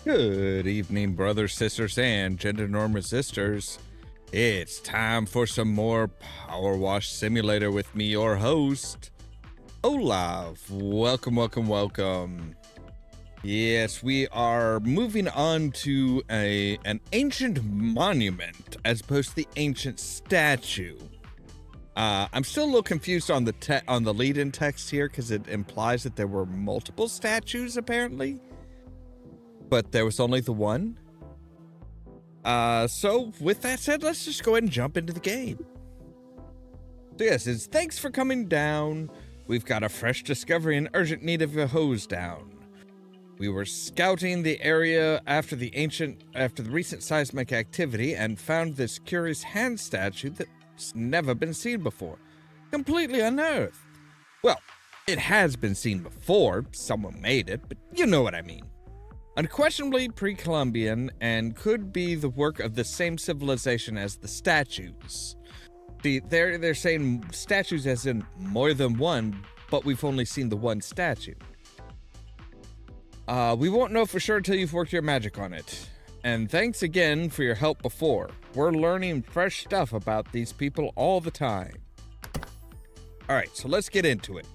Good evening, brothers, sisters, and gender-norm resistors. It's time for some more Powerwash Simulator with me, your host, Ollamh. Welcome. Yes, we are moving on to an ancient monument as opposed to the ancient statue. I'm still a little confused on the lead-in text here because it implies that there were multiple statues apparently. But there was only the one. So with that said, let's just go ahead and jump into the game. So yes, it's thanks for coming down. We've got a fresh discovery in urgent need of a hose down. We were scouting the area after the recent seismic activity and found this curious hand statue that's never been seen before. Completely unearthed. Well, it has been seen before. Someone made it, but you know what I mean. Unquestionably pre-Columbian and could be the work of the same civilization as the statues. See, they're saying statues as in more than one, but we've only seen the one statue. We won't know for sure until you've worked your magic on it. And thanks again for your help before. We're learning fresh stuff about these people all the time. Alright, so let's get into it.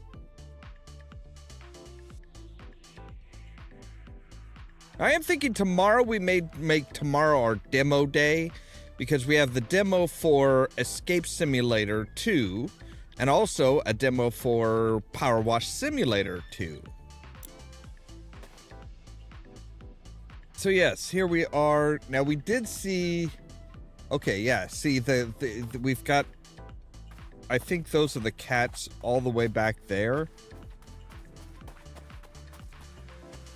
I am thinking tomorrow we may make tomorrow our demo day because we have the demo for Escape Simulator 2 and also a demo for Powerwash Simulator 2. So yes, here we are. Now we did see, okay, yeah, see we've got, I think those are the cats all the way back there.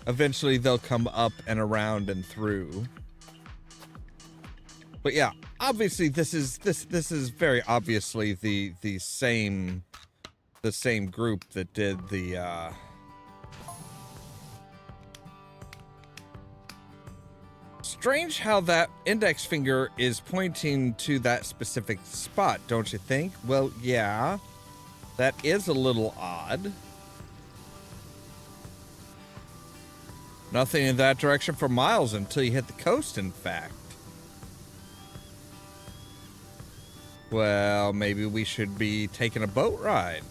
Eventually they'll come up and around and through. But yeah, obviously this is very obviously the same group that did the Strange how that index finger is pointing to that specific spot, don't you think? Well, yeah. That is a little odd. Nothing in that direction for miles until you hit the coast, in fact. Well, maybe we should be taking a boat ride.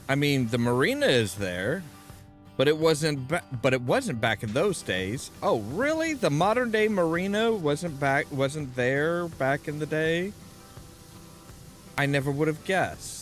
I mean, the marina is there, but it wasn't back in those days. Oh, really? The modern day marina wasn't there back in the day? I never would have guessed.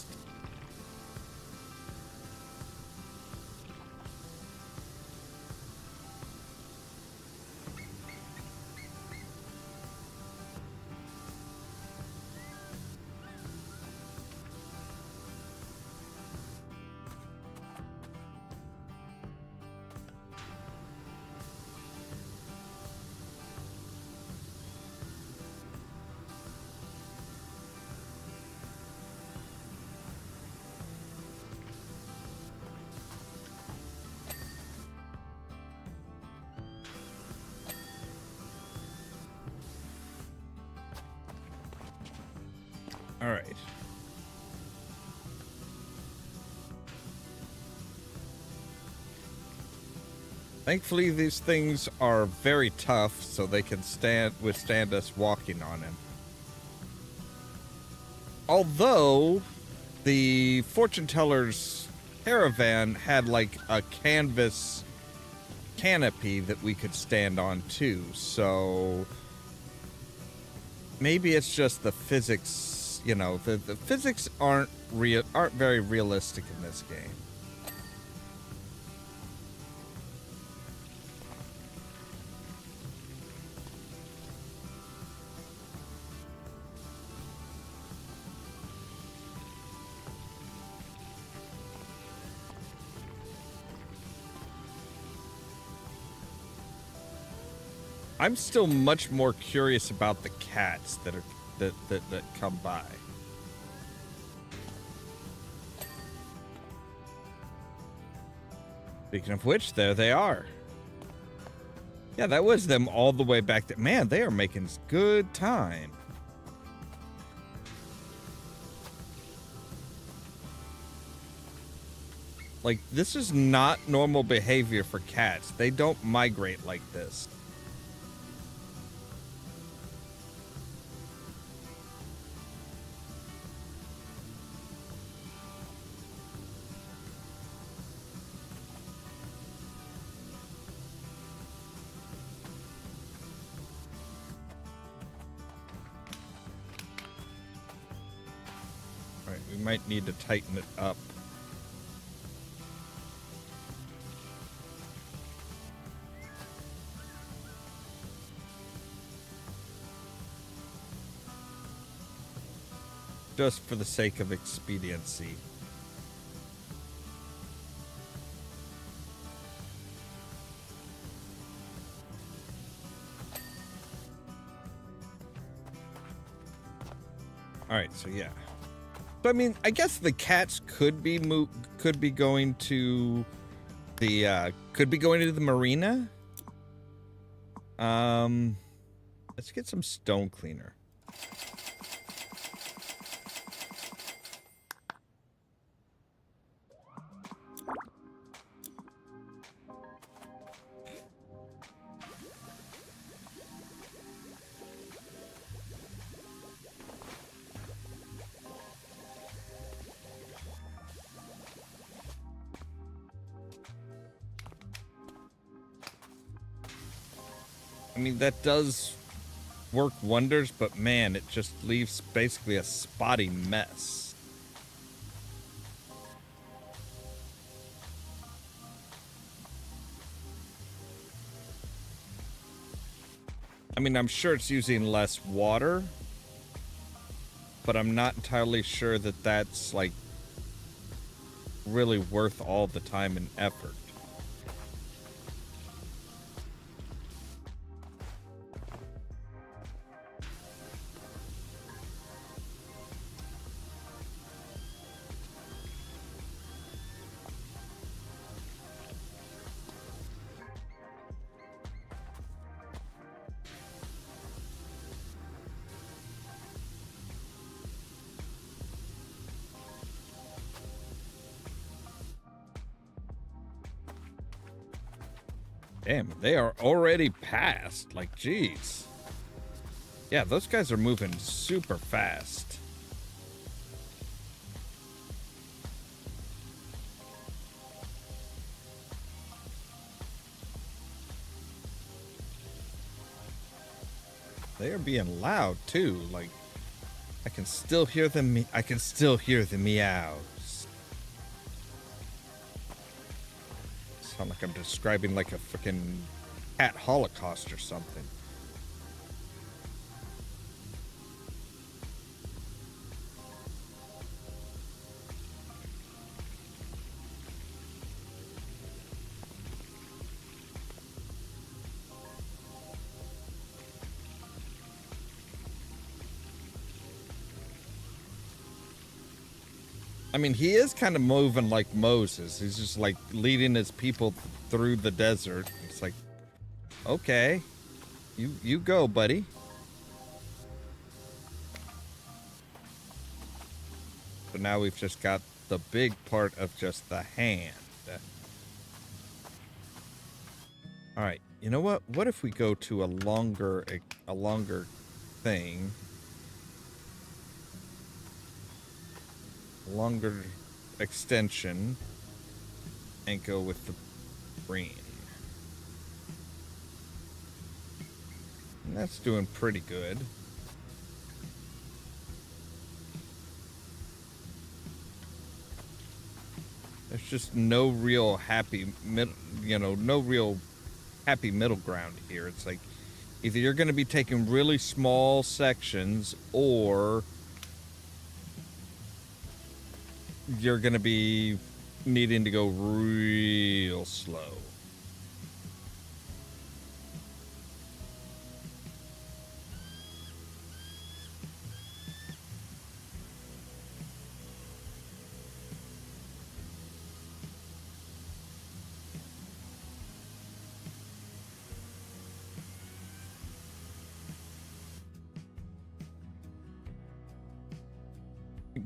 All right. Thankfully, these things are very tough, so they can withstand us walking on them. Although, the fortune teller's caravan had like a canvas canopy that we could stand on too, so maybe it's just the physics. You know, the physics aren't very realistic in this game. I'm still much more curious about the cats that come by. Speaking of which, there they are. Yeah, that was them all the way back there. Man, they are making good time. Like, this is not normal behavior for cats. They don't migrate like this. All right, we might need to tighten it up. Just for the sake of expediency. All right, so yeah. So I mean, I guess the cats could be going to the marina. Let's get some stone cleaner. I mean, that does work wonders, but man, it just leaves basically a spotty mess. I mean, I'm sure it's using less water, but I'm not entirely sure that that's, like, really worth all the time and effort. Damn, they are already past. Like, geez. Yeah, those guys are moving super fast. They are being loud too. Like, I can still hear them. I can still hear the meows. Sound like I'm describing like a freaking cat holocaust or something. I mean, he is kind of moving like Moses. He's just like leading his people through the desert. It's like, okay, you go, buddy. But now we've just got the big part of just the hand. All right, you know what? What if we go to a longer thing? Longer extension and go with the green. And that's doing pretty good. There's just no real happy middle ground here. It's like either you're going to be taking really small sections or you're going to be needing to go real slow.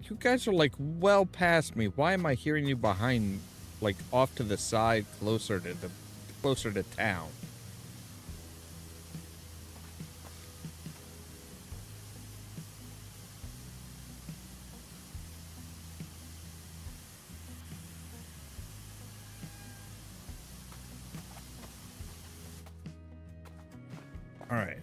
You guys are like well past me. Why am I hearing you behind like off to the side, closer to town. All right.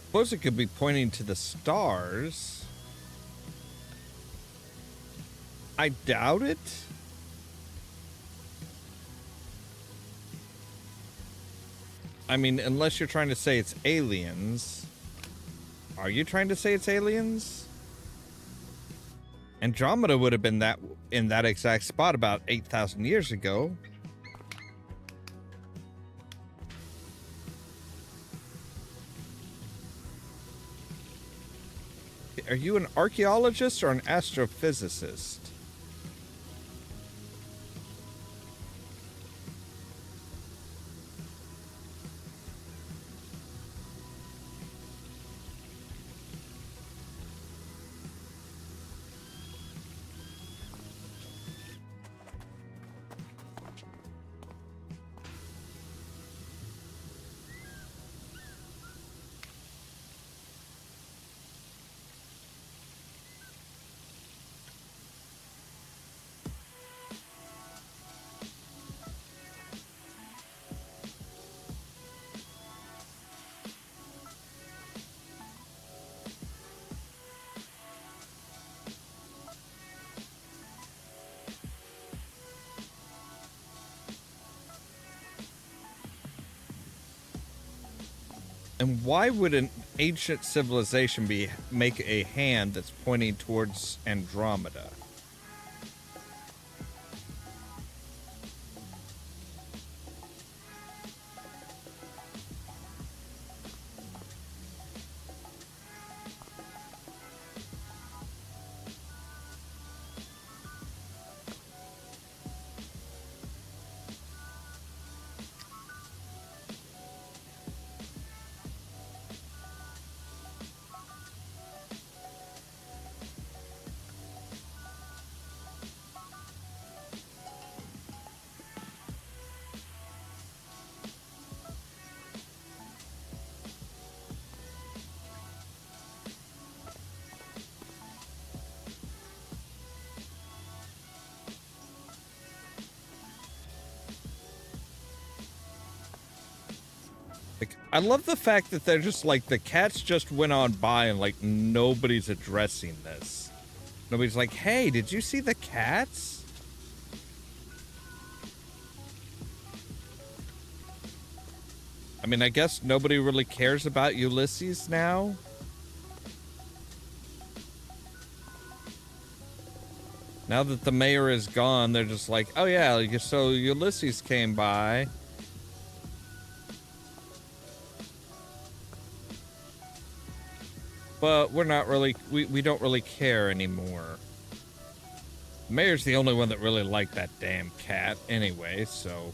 Suppose it could be pointing to the stars. I doubt it. I mean, unless you're trying to say it's aliens. Are you trying to say it's aliens? Andromeda would have been in that exact spot about 8,000 years ago. Are you an archaeologist or an astrophysicist? And why would an ancient civilization make a hand that's pointing towards Andromeda? Like, I love the fact that they're just like, the cats just went on by and like nobody's addressing this. Nobody's like, hey, did you see the cats? I mean, I guess nobody really cares about Ulysses now. Now that the mayor is gone, they're just like, oh yeah, so Ulysses came by. But we're not really, we don't really care anymore. The mayor's the only one that really liked that damn cat anyway, so.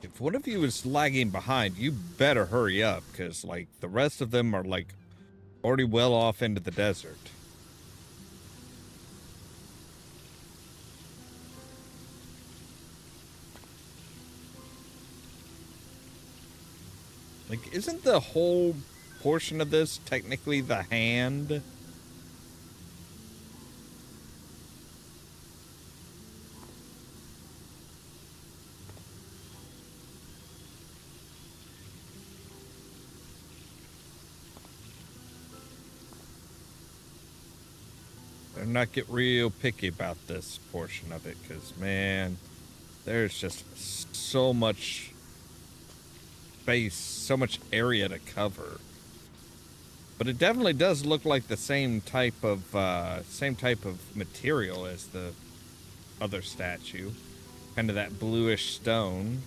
If one of you is lagging behind, you better hurry up, because, like, the rest of them are, like, Already well off into the desert. Like, isn't the whole portion of this technically the hand? Better not get real picky about this portion of it, because, man, there's just so much space, so much area to cover. But it definitely does look like the same type of material as the other statue. Kind of that bluish stone.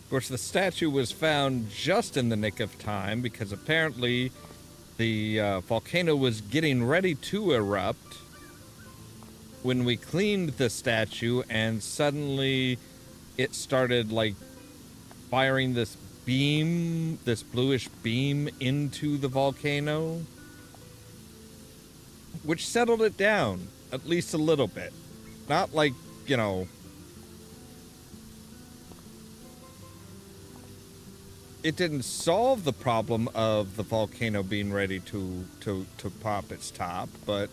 Of course, the statue was found just in the nick of time because apparently the volcano was getting ready to erupt when we cleaned the statue, and suddenly it started like firing this beam, this bluish beam into the volcano, which settled it down at least a little bit. Not like, you know, it didn't solve the problem of the volcano being ready to pop its top, but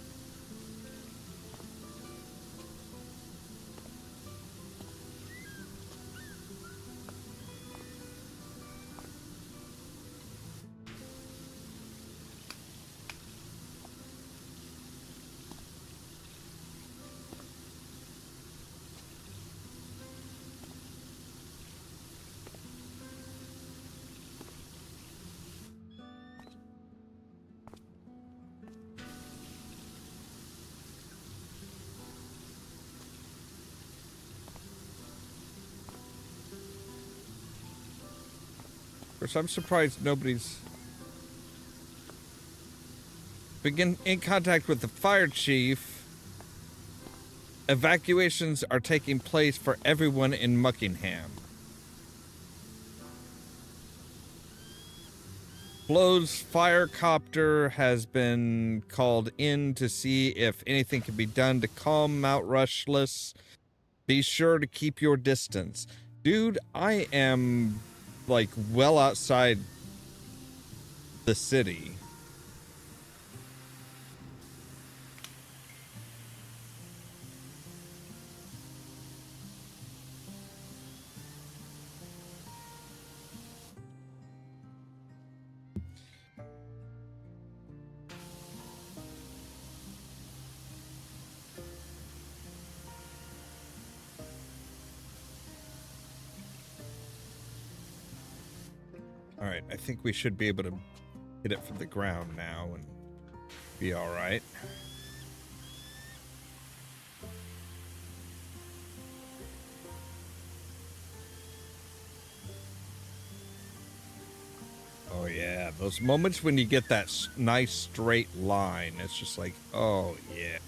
of course, I'm surprised nobody's been in contact with the fire chief. Evacuations are taking place for everyone in Muckingham. Flo's firecopter has been called in to see if anything can be done to calm Mount Rushless. Be sure to keep your distance. Dude, I am like well outside the city. All right, I think we should be able to hit it from the ground now and be all right. Oh yeah, those moments when you get that nice straight line, it's just like, oh yeah.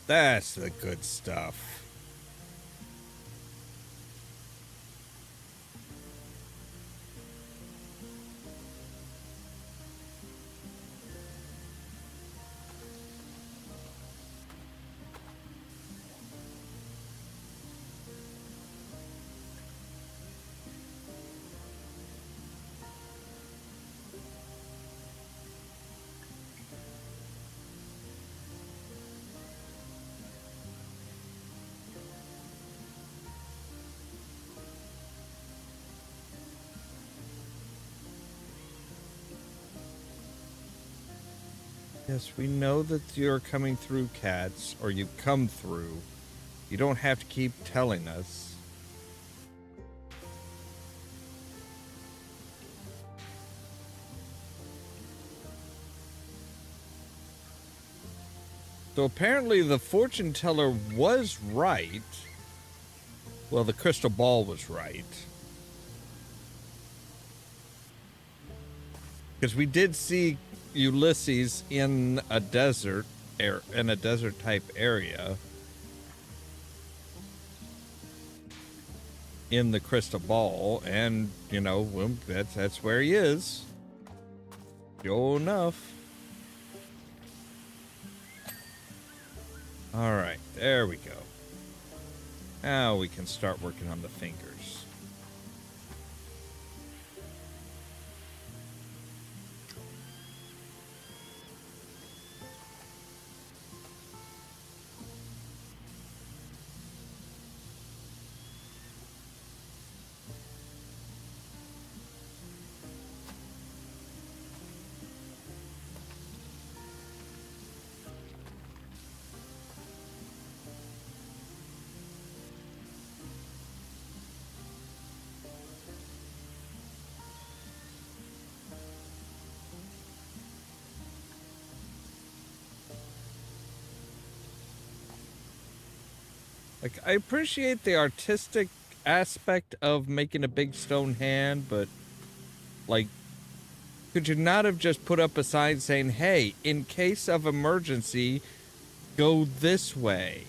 That's the good stuff. Yes, we know that you're coming through, cats, or you've come through. You don't have to keep telling us. So apparently the fortune teller was right. Well, the crystal ball was right. Because we did see Ulysses in a desert type area in the crystal ball, and you know, well, that's where he is. Sure enough. All right, there we go. Now we can start working on the fingers. Like, I appreciate the artistic aspect of making a big stone hand, but, like, could you not have just put up a sign saying, hey, in case of emergency, go this way?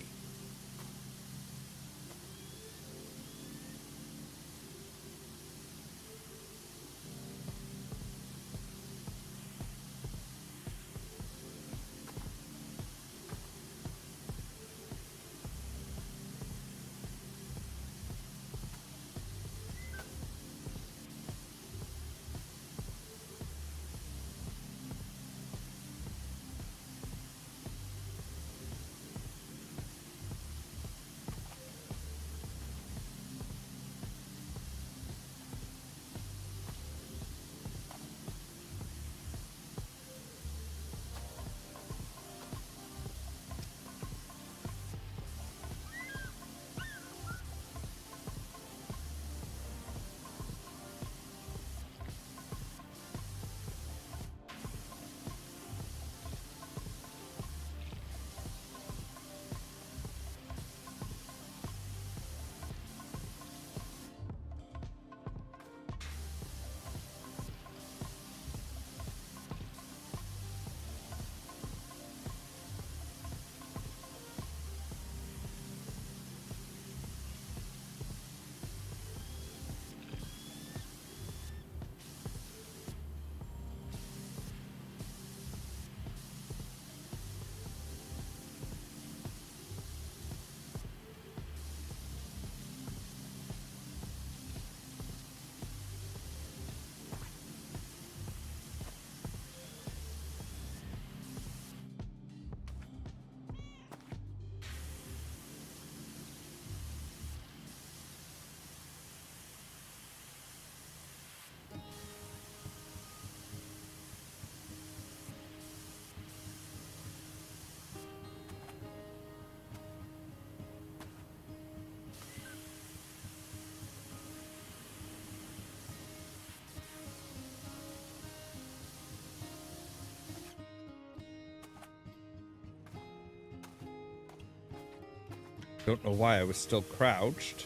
Don't know why I was still crouched.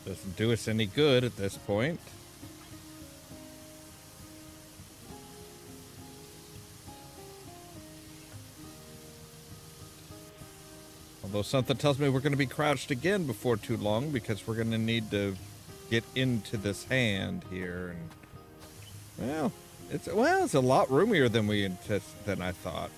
Doesn't do us any good at this point. Although something tells me we're going to be crouched again before too long, because we're going to need to get into this hand here. And it's a lot roomier than I thought.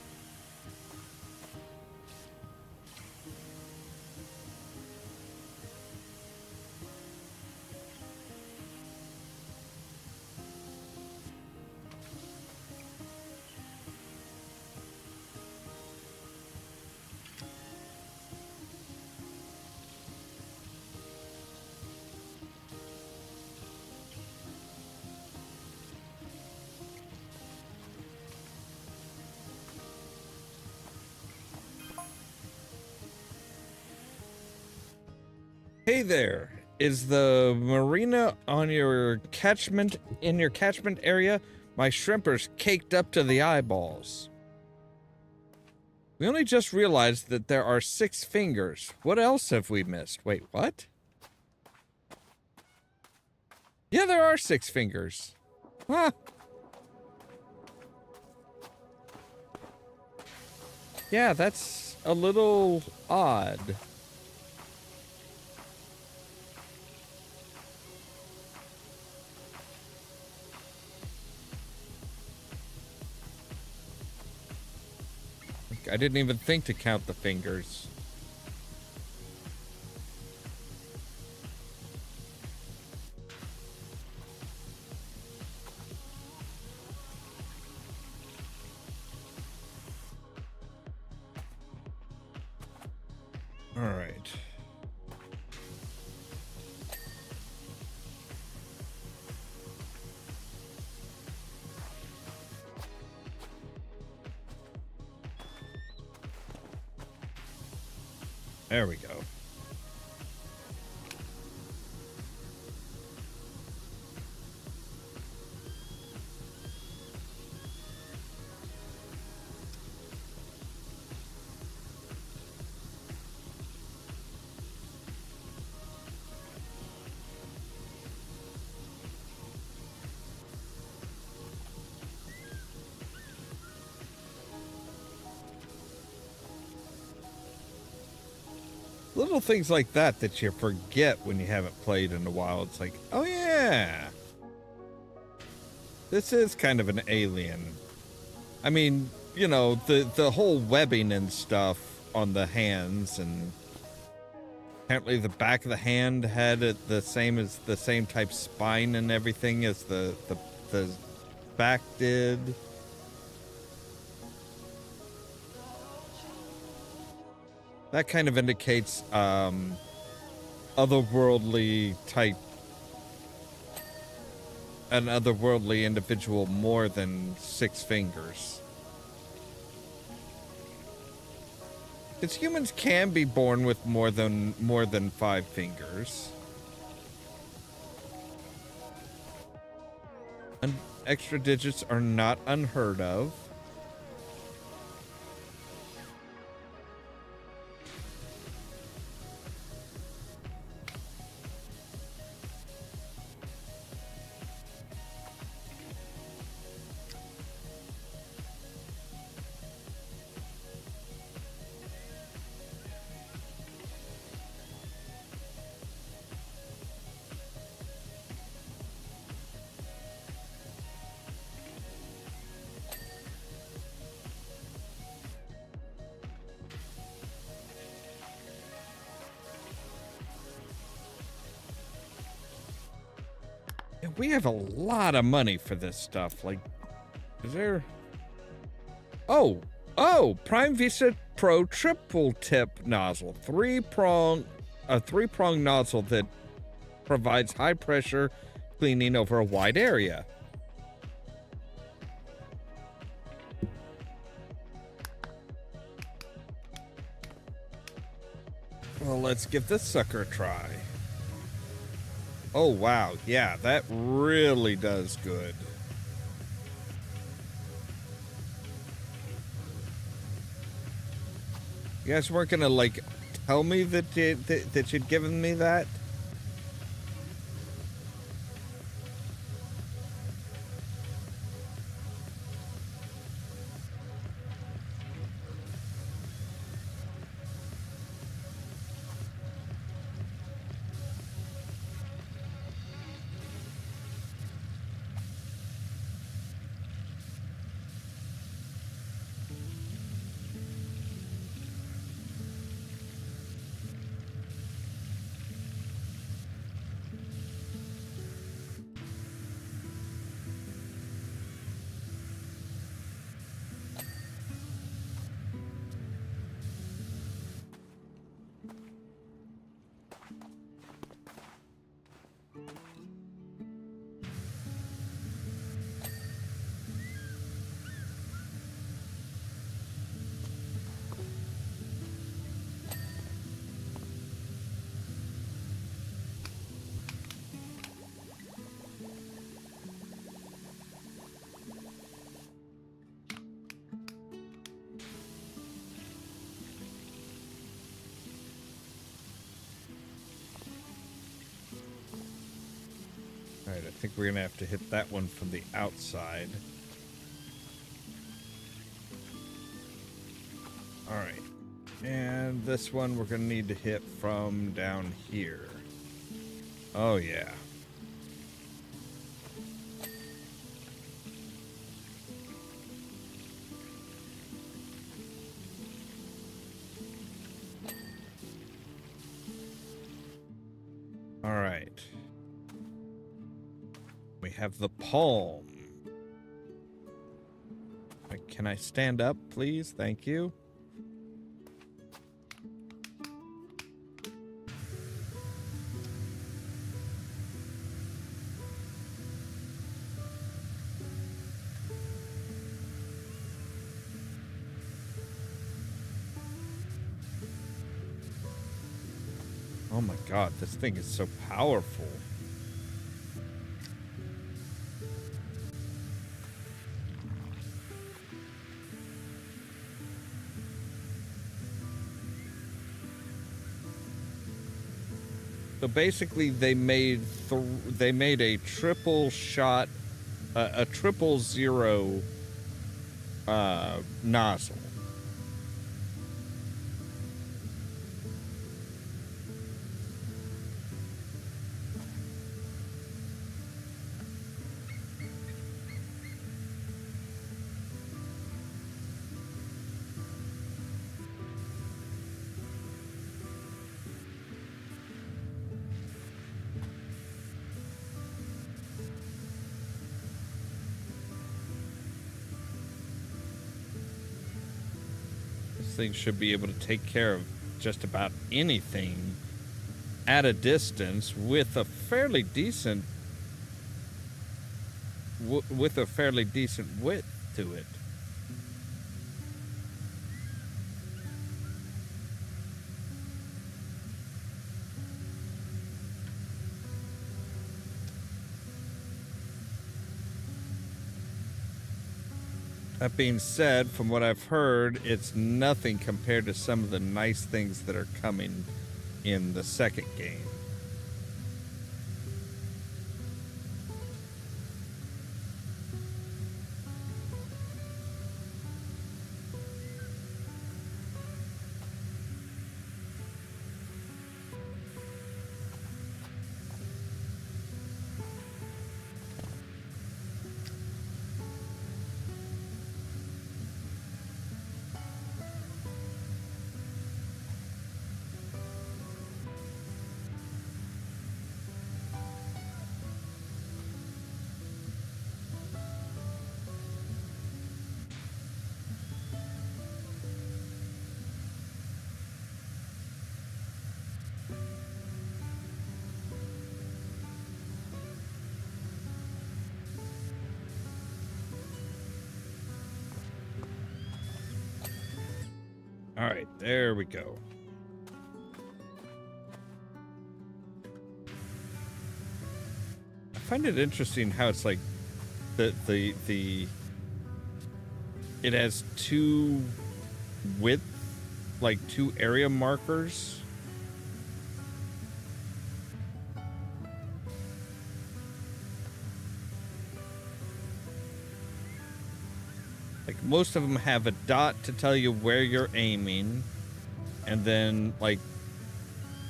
Hey there. Is the marina on your catchment area? My shrimper's caked up to the eyeballs. We only just realized that there are 6 fingers. What else have we missed? Wait, what? Yeah, there are 6 fingers. Huh. Yeah, that's a little odd. I didn't even think to count the fingers. All right. There we go. Little things like that that you forget when you haven't played in a while. It's like, oh yeah, this is kind of an alien. I mean, you know, the whole webbing and stuff on the hands, and apparently the back of the hand had the same type spine and everything as the back did. That kind of indicates otherworldly type, an otherworldly individual more than 6 fingers. Because humans can be born with more than 5 fingers. And extra digits are not unheard of. We have a lot of money for this stuff. Like, is there... Oh, Prime Vista Pro triple tip nozzle. A three-prong nozzle that provides high pressure cleaning over a wide area. Well, let's give this sucker a try. Oh, wow. Yeah, that really does good. You guys weren't gonna, like, tell me that you'd given me that? Alright, I think we're gonna have to hit that one from the outside. Alright. And this one we're gonna need to hit from down here. Oh yeah. Alright. We have the palm. Can I stand up, please? Thank you. Oh my god, this thing is so powerful. So basically, they made a triple shot, a 000 nozzle. This thing should be able to take care of just about anything at a distance with a fairly decent width to it. That being said, from what I've heard, it's nothing compared to some of the nice things that are coming in the second game. All right, there we go. I find it interesting how it's like it has two width, like two area markers. Like most of them have a dot to tell you where you're aiming, and then like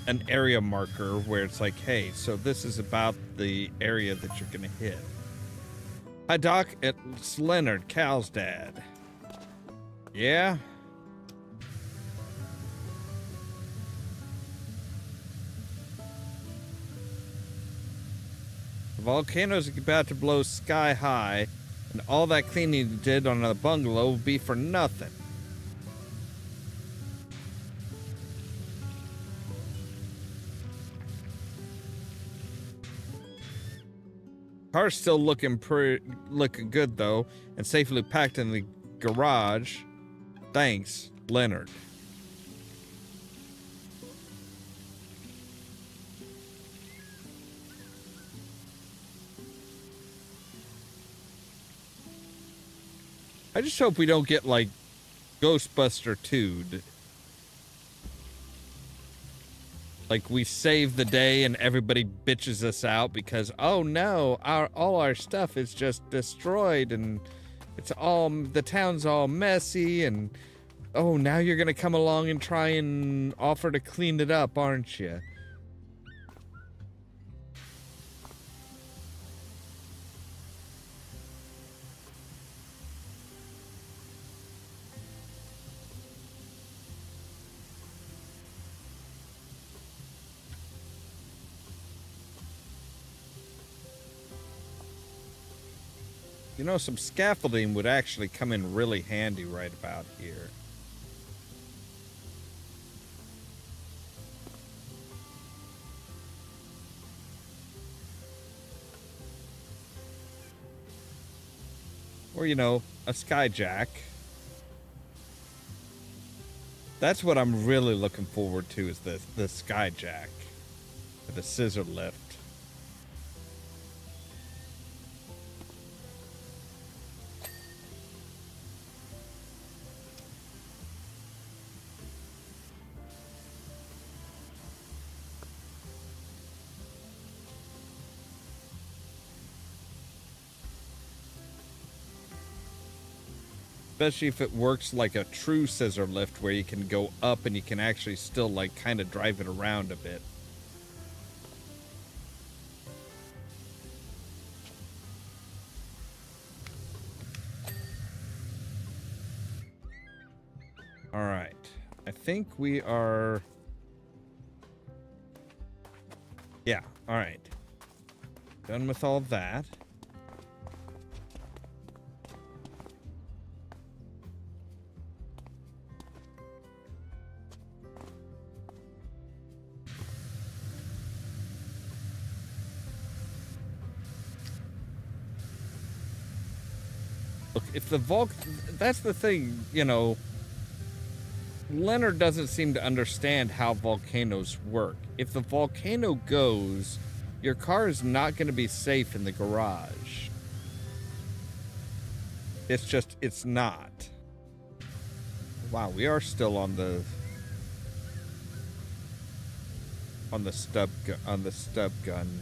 an area marker where it's like, hey, so this is about the area that you're gonna hit. Hi Doc, it's Leonard, Cal's dad. Yeah? The volcano's about to blow sky high, and all that cleaning you did on the bungalow will be for nothing. Car's still looking good though, and safely packed in the garage. Thanks, Leonard. I just hope we don't get like Ghostbuster 2'd. Like, we save the day and everybody bitches us out because, oh no, all our stuff is just destroyed and the town's all messy, and oh, now you're gonna come along and try and offer to clean it up, aren't you? You know, some scaffolding would actually come in really handy right about here. Or, you know, a skyjack. That's what I'm really looking forward to, is the skyjack. The scissor lift. Especially if it works like a true scissor lift where you can go up and you can actually still, like, kind of drive it around a bit. Alright. I think we are... Yeah, alright. Done with all that. Look, if the that's the thing, you know, Leonard doesn't seem to understand how volcanoes work. If the volcano goes, your car is not going to be safe in the garage. It's just, it's not. Wow, we are still on the stub gun.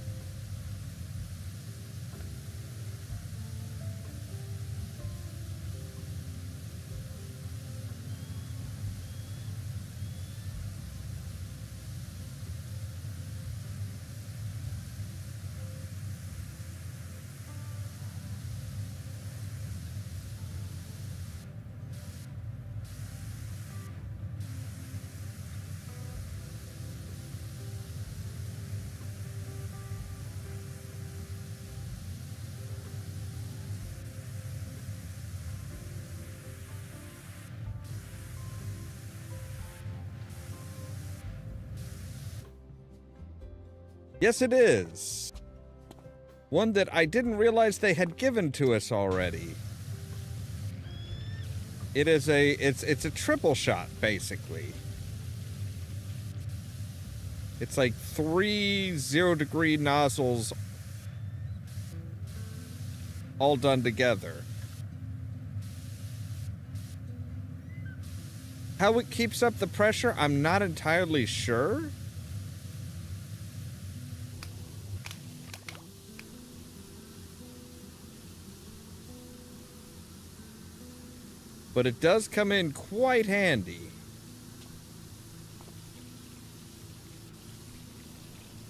Yes, it is. One that I didn't realize they had given to us already. It is it's a triple shot, basically. It's like 3 0-degree nozzles all done together. How it keeps up the pressure, I'm not entirely sure. But it does come in quite handy.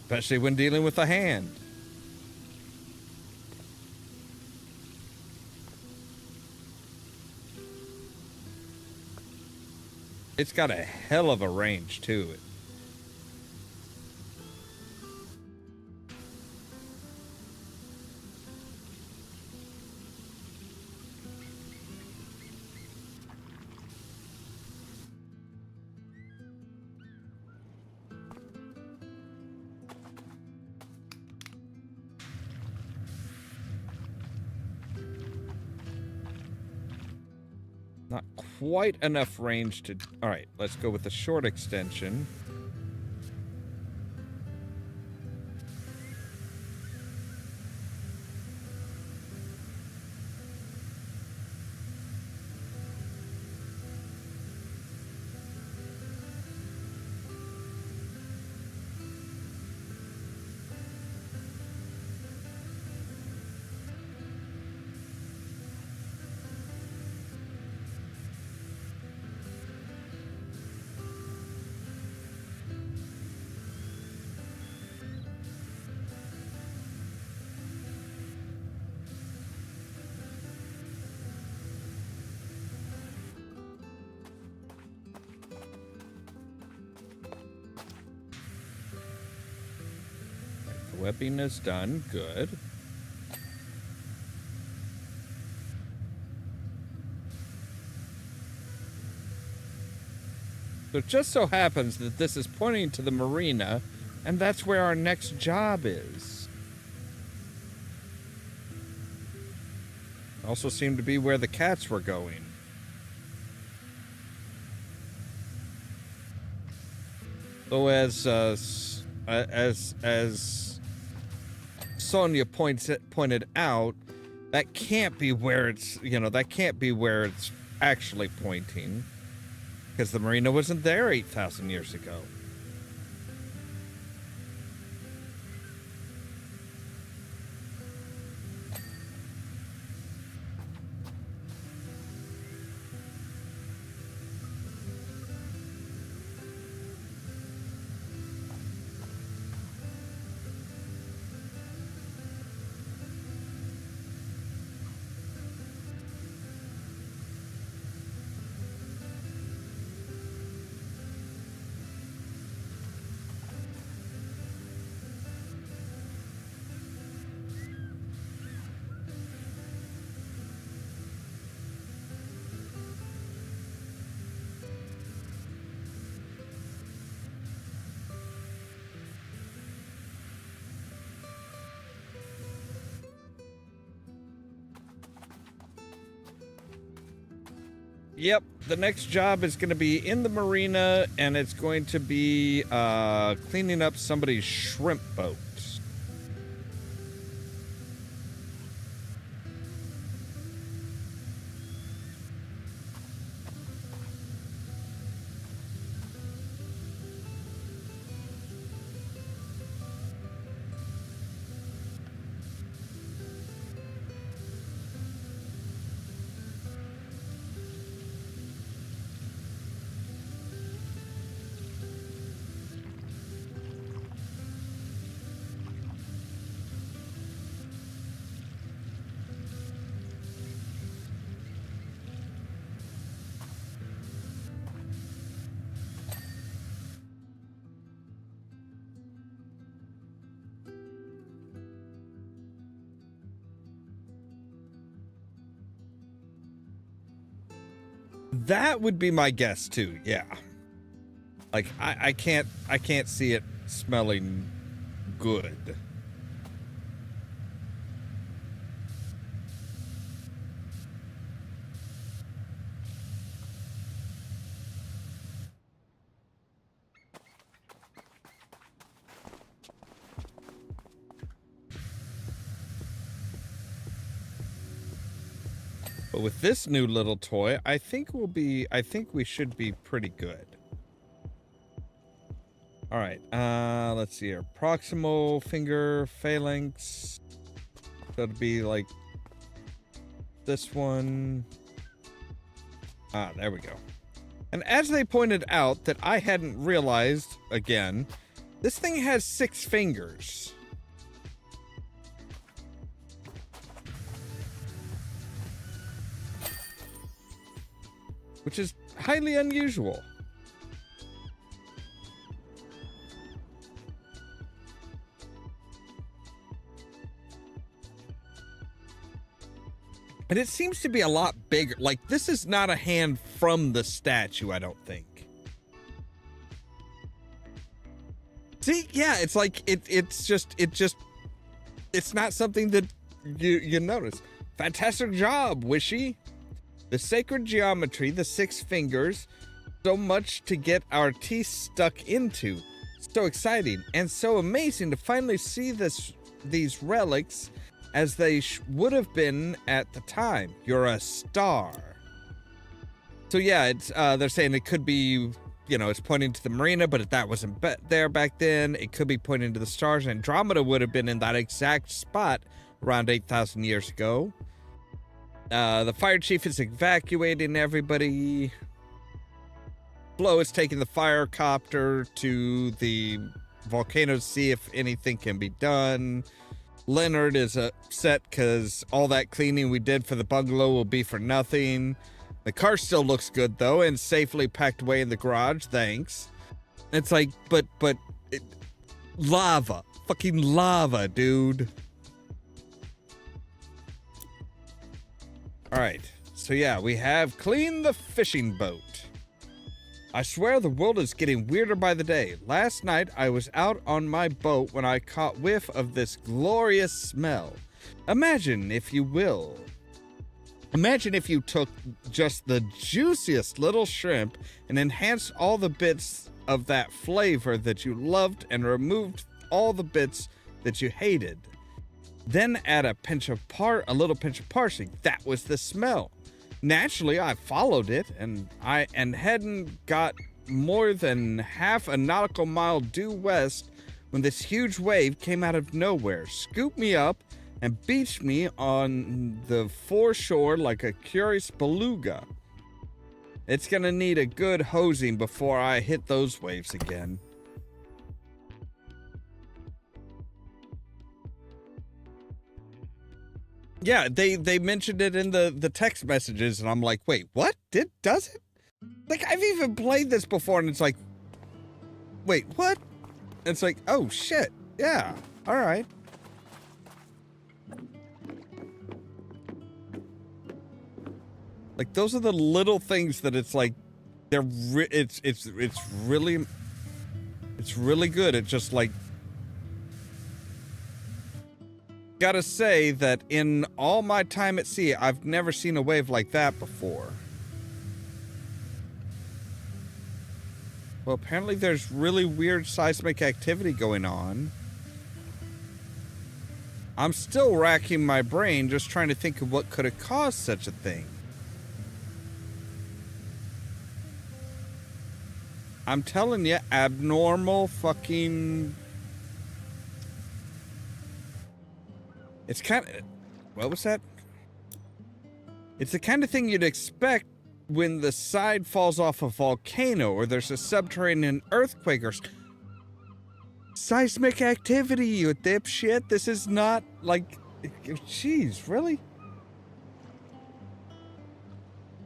Especially when dealing with a hand. It's got a hell of a range to it. Not quite enough range to... Alright, let's go with the short extension. webbing is done. Good. So it just so happens that this is pointing to the marina, and that's where our next job is. Also seemed to be where the cats were going. So as Sonia pointed out, that can't be where it's, that can't be where it's actually pointing, because the marina wasn't there 8,000 years ago. Yep, the next job is going to be in the marina, and it's going to be cleaning up somebody's shrimp boat. That would be my guess too. Yeah. Like I can't see it smelling good. But with this new little toy, I think we should be pretty good. All right, let's see here. Proximal finger phalanx. That'd be like this one. Ah, there we go. And as they pointed out that I hadn't realized, again, this thing has 6 fingers. Which is highly unusual. And it seems to be a lot bigger. Like, this is not a hand from the statue, I don't think. See, yeah, it's like, it's not something that you notice. Fantastic job, Wishy. The sacred geometry, the 6 fingers, so much to get our teeth stuck into. So exciting and so amazing to finally see these relics as they would have been at the time. You're a star. So yeah, it's they're saying it could be, it's pointing to the marina, but if that wasn't there back then, it could be pointing to the stars. Andromeda would have been in that exact spot around 8,000 years ago. The fire chief is evacuating everybody. Flo is taking the fire copter to the volcano to see if anything can be done. Leonard is upset because all that cleaning we did for the bungalow will be for nothing. The car still looks good though and safely packed away in the garage. Thanks. It's like, but lava. fucking lava, dude. Alright, so yeah, we have cleaned the fishing boat. I swear the world is getting weirder by the day. Last night, I was out on my boat when I caught whiff of this glorious smell. Imagine, if you will. Imagine if you took just the juiciest little shrimp and enhanced all the bits of that flavor that you loved and removed all the bits that you hated. Then add a little pinch of parsley. That was the smell. Naturally, I followed it, and hadn't got more than half a nautical mile due west when this huge wave came out of nowhere, scooped me up, and beached me on the foreshore like a curious beluga. It's gonna need a good hosing before I hit those waves again. Yeah, they mentioned it in the text messages, and I'm like, wait, what? Does it? Like, I've even played this before, and it's like, wait, what? It's like, oh, shit. Yeah, all right. Like, those are the little things that it's like, it's really good. It's just like, gotta say that in all my time at sea, I've never seen a wave like that before. Well, apparently there's really weird seismic activity going on. I'm still racking my brain just trying to think of what could have caused such a thing. I'm telling you, abnormal fucking... It's kind of... What was that? It's the kind of thing you'd expect when the side falls off a volcano or there's a subterranean earthquake or... Seismic activity, you dipshit. This is not like... Jeez, really?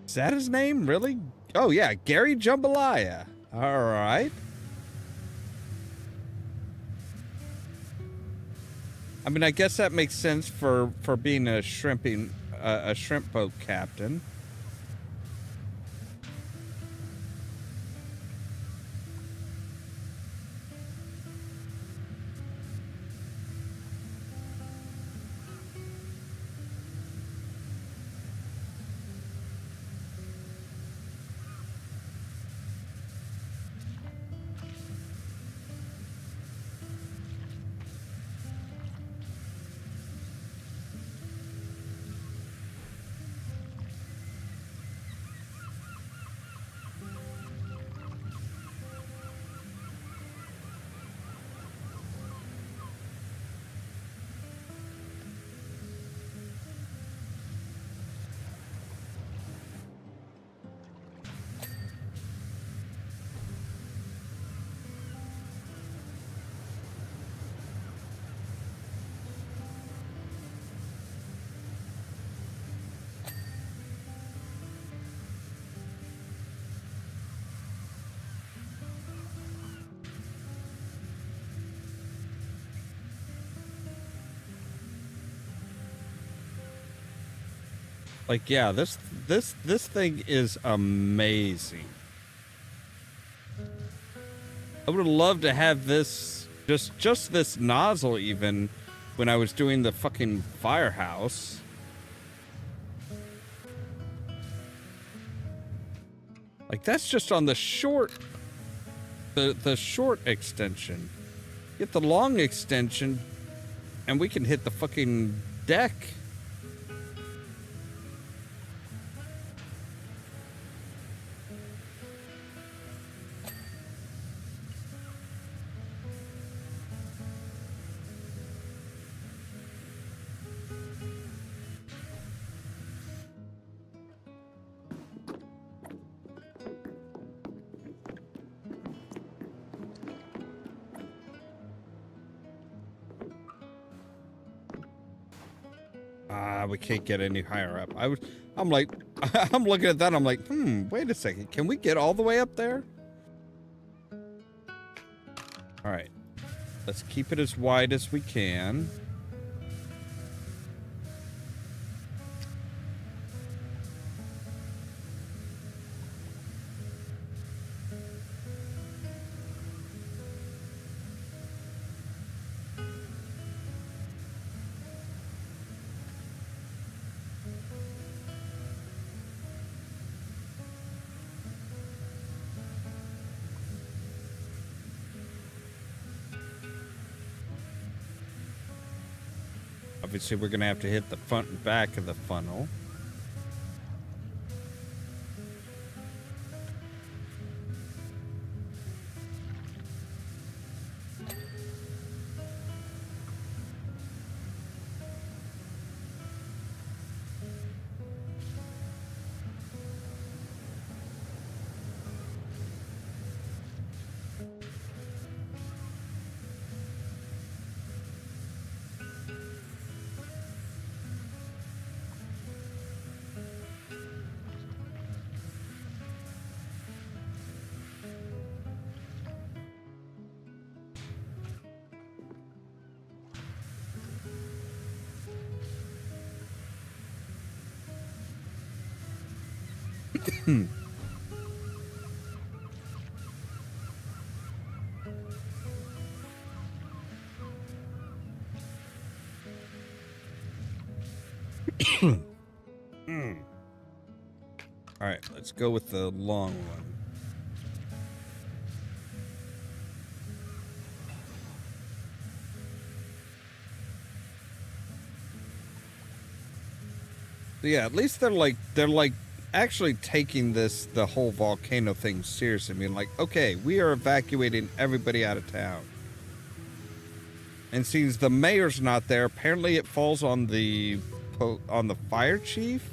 Is that his name? Really? Oh, yeah, Gary Jambalaya. All right. I mean, I guess that makes sense for being a shrimp boat captain. Like, yeah, this thing is amazing. I would have loved to have this, just this nozzle even, when I was doing the fucking firehouse. Like, that's just on the short, the short extension. Get the long extension, and we can hit the fucking deck. We can't get any higher up. I'm like, I'm looking at that. I'm like, wait a second. Can we get all the way up there? All right. Let's keep it as wide as we can. Obviously, we're going to have to hit the front and back of the funnel. All right, let's go with the long one. So yeah, at least they're like actually taking the whole volcano thing seriously. I mean, like, okay, we are evacuating everybody out of town. And since the mayor's not there, apparently it falls on the fire chief.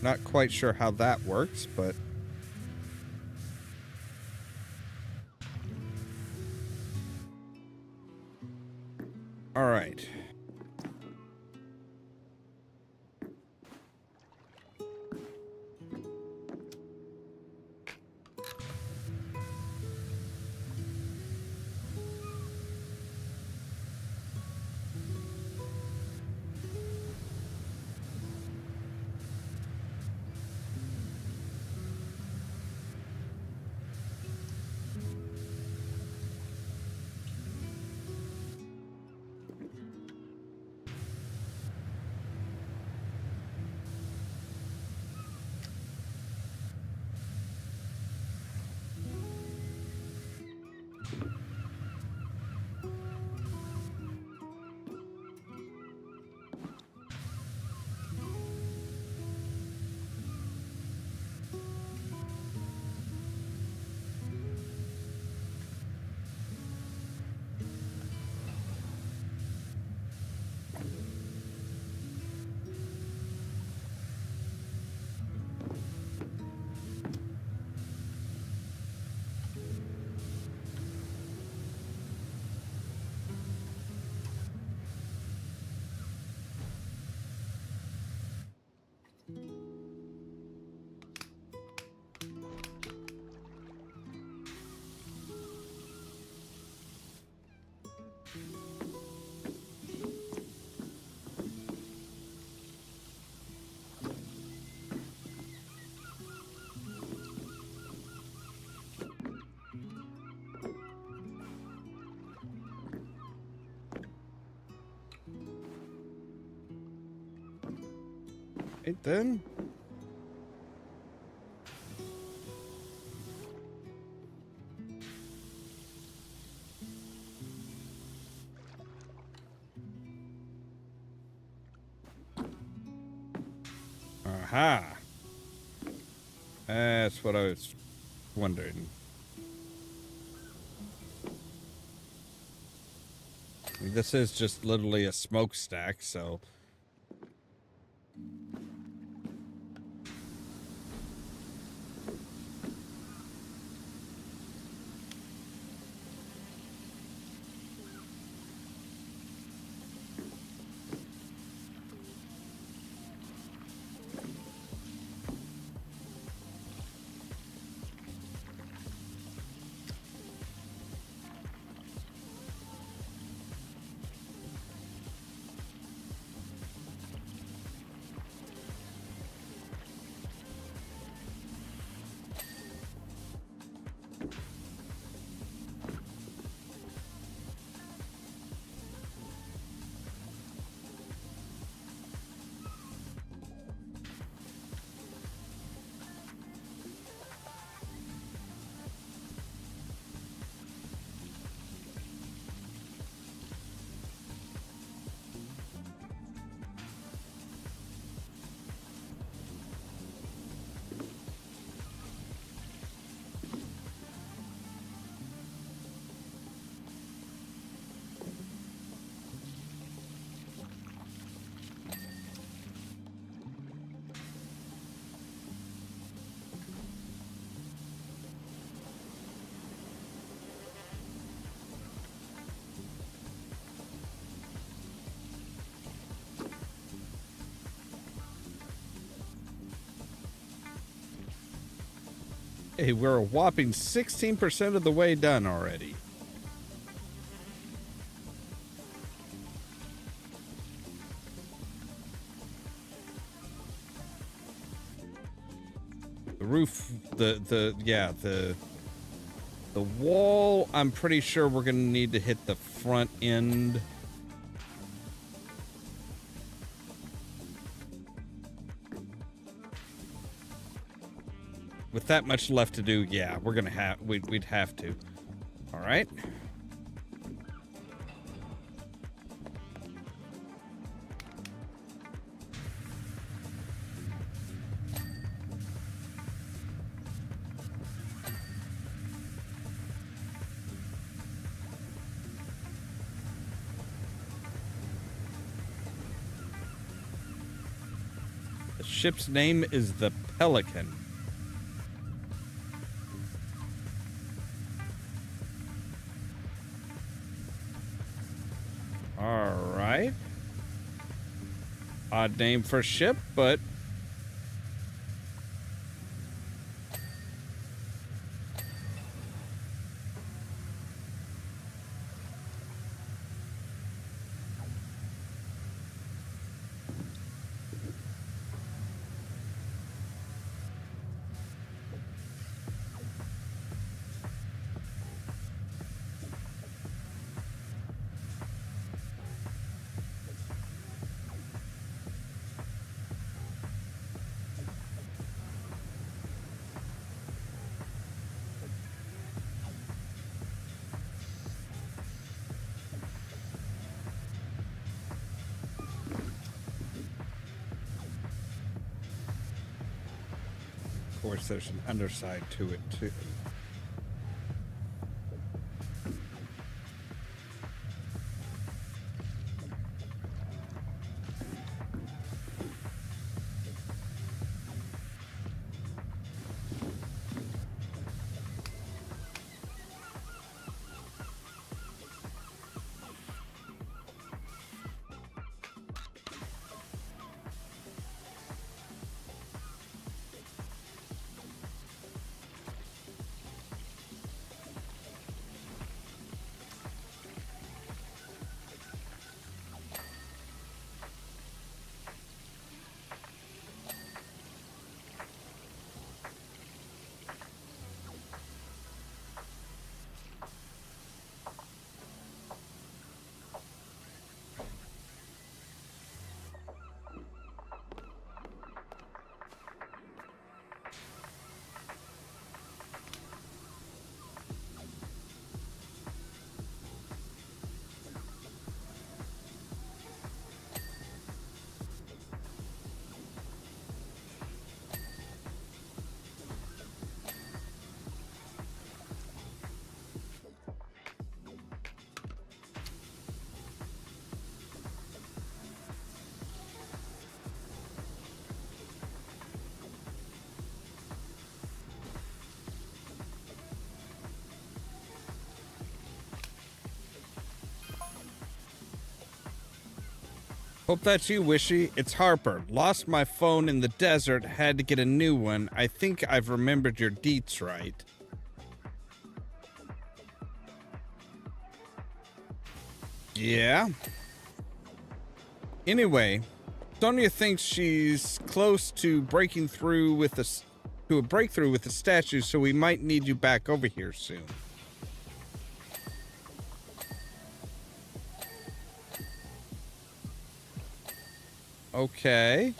Not quite sure how that works, but all right. Right then. Aha. That's what I was wondering. This is just literally a smokestack, so... Hey, we're a whopping 16% of the way done already. The roof, the wall, I'm pretty sure we're gonna need to hit the front end. With that much left to do, yeah, we're gonna have, we'd have to. All right. The ship's name is the Pelican. All right. Odd name for ship, but of course there's an underside to it too. Hope that's you, Wishy. It's Harper. Lost my phone in the desert, had to get a new one. I think I've remembered your deets right. Yeah. Anyway, Sonia thinks she's close to breaking through with a breakthrough with the statue, so we might need you back over here soon. Okay.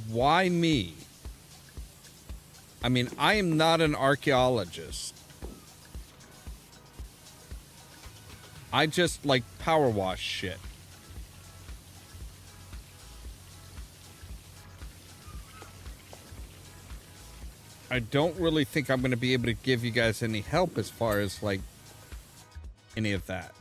Why me? I mean, I am not an archaeologist. I just like Powerwash shit. I don't really think I'm going to be able to give you guys any help as far as, like, any of that.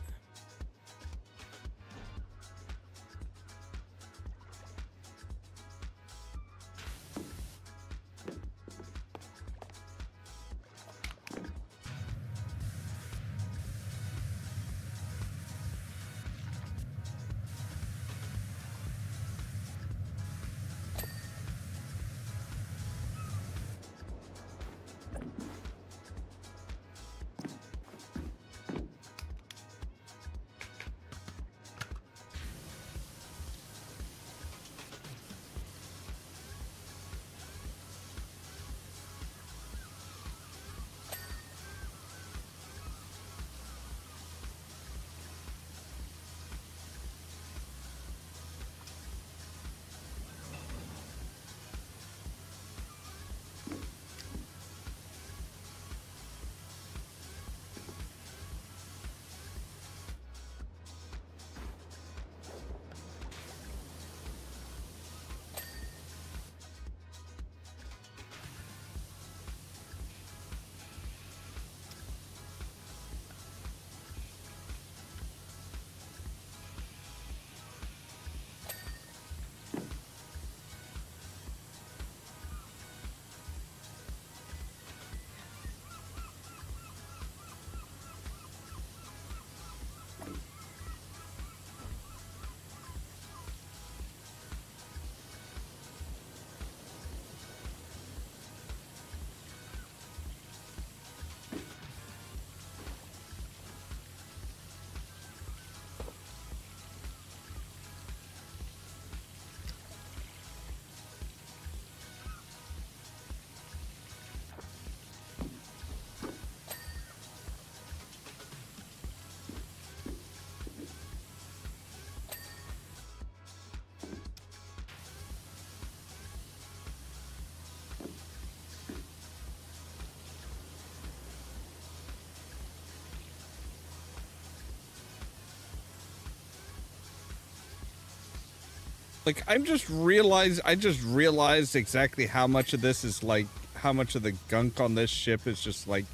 Like, I just realized exactly how much of this is like, how much of the gunk on this ship is just like,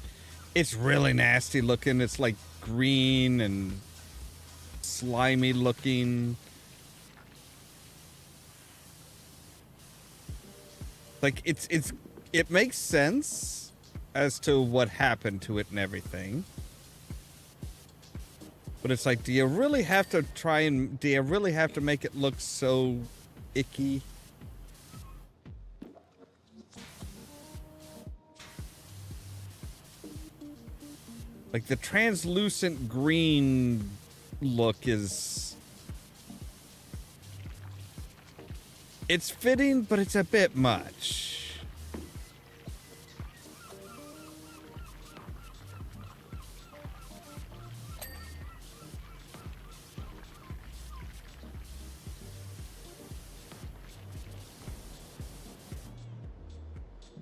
it's really nasty looking. It's like green and slimy looking. Like, it makes sense as to what happened to it and everything. But it's like, do you really have to make it look so icky? Like, the translucent green look is... It's fitting, but it's a bit much.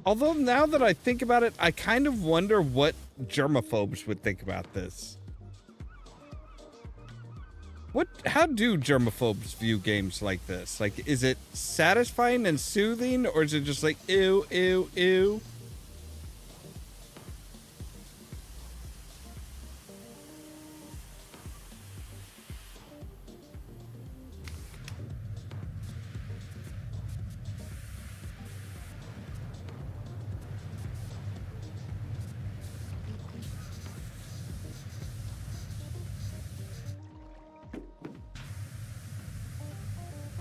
Although, now that I think about it, I kind of wonder what germaphobes would think about this. How do germaphobes view games like this? Like, is it satisfying and soothing, or is it just like, ew, ew, ew?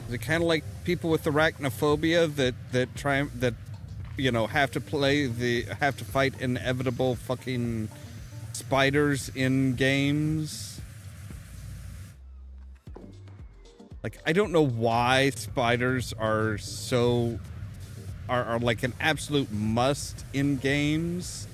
Is it kind of like people with arachnophobia that you know, have to fight inevitable fucking spiders in games? Like, I don't know why spiders are like an absolute must in games.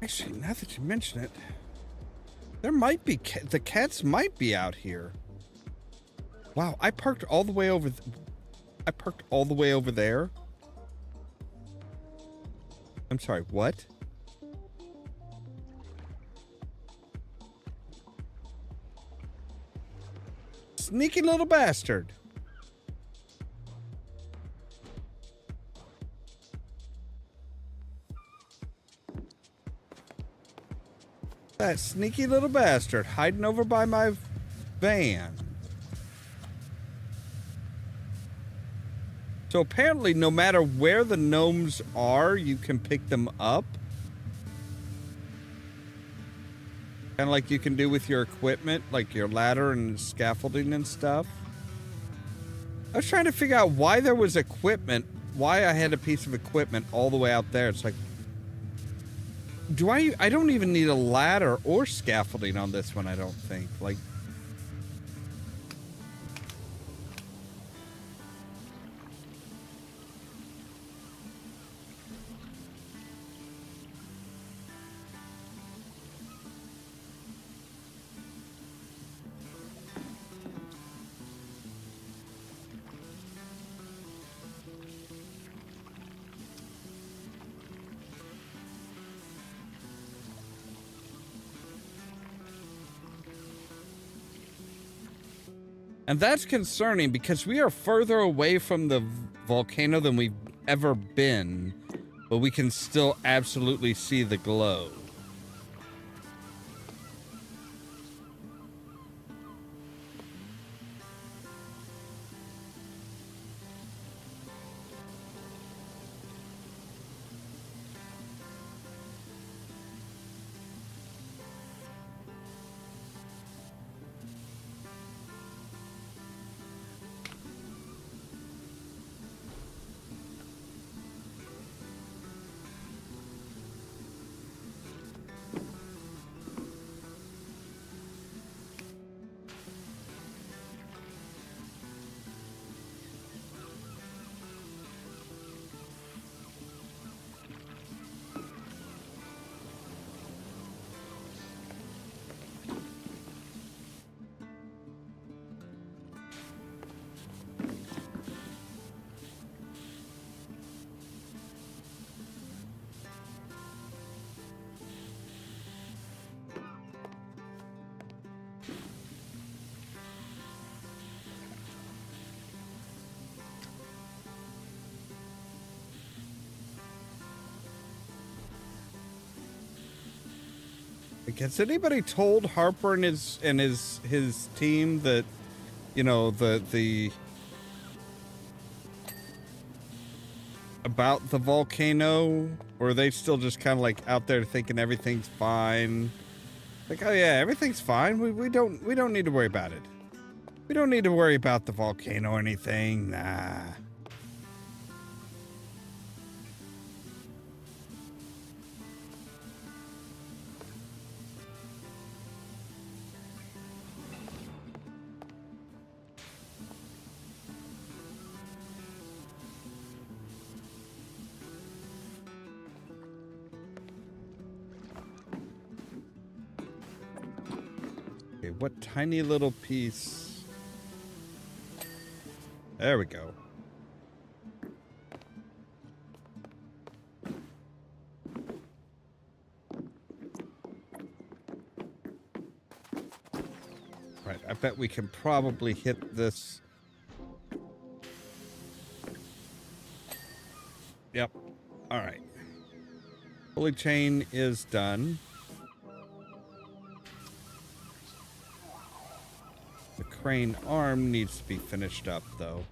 Actually, now that you mention it, there might be the cats might be out here. Wow, I parked all the way over there. I'm sorry, what? Sneaky little bastard. That sneaky little bastard hiding over by my van. So apparently, no matter where the gnomes are, you can pick them up. Kind of like you can do with your equipment, like your ladder and scaffolding and stuff. I was trying to figure out why there was equipment, why I had a piece of equipment all the way out there. It's like, I don't even need a ladder or scaffolding on this one, I don't think. Like, and that's concerning because we are further away from the volcano than we've ever been, but we can still absolutely see the glow. Like, has anybody told Harper and his team that, you know, the about the volcano? Or are they still just kind of like out there thinking everything's fine? Like, oh yeah, everything's fine. We don't need to worry about it. We don't need to worry about the volcano or anything. Nah. Okay, what tiny little piece? There we go. Right, I bet we can probably hit this. Yep. All right. Pulley chain is done. The crane arm needs to be finished up, though.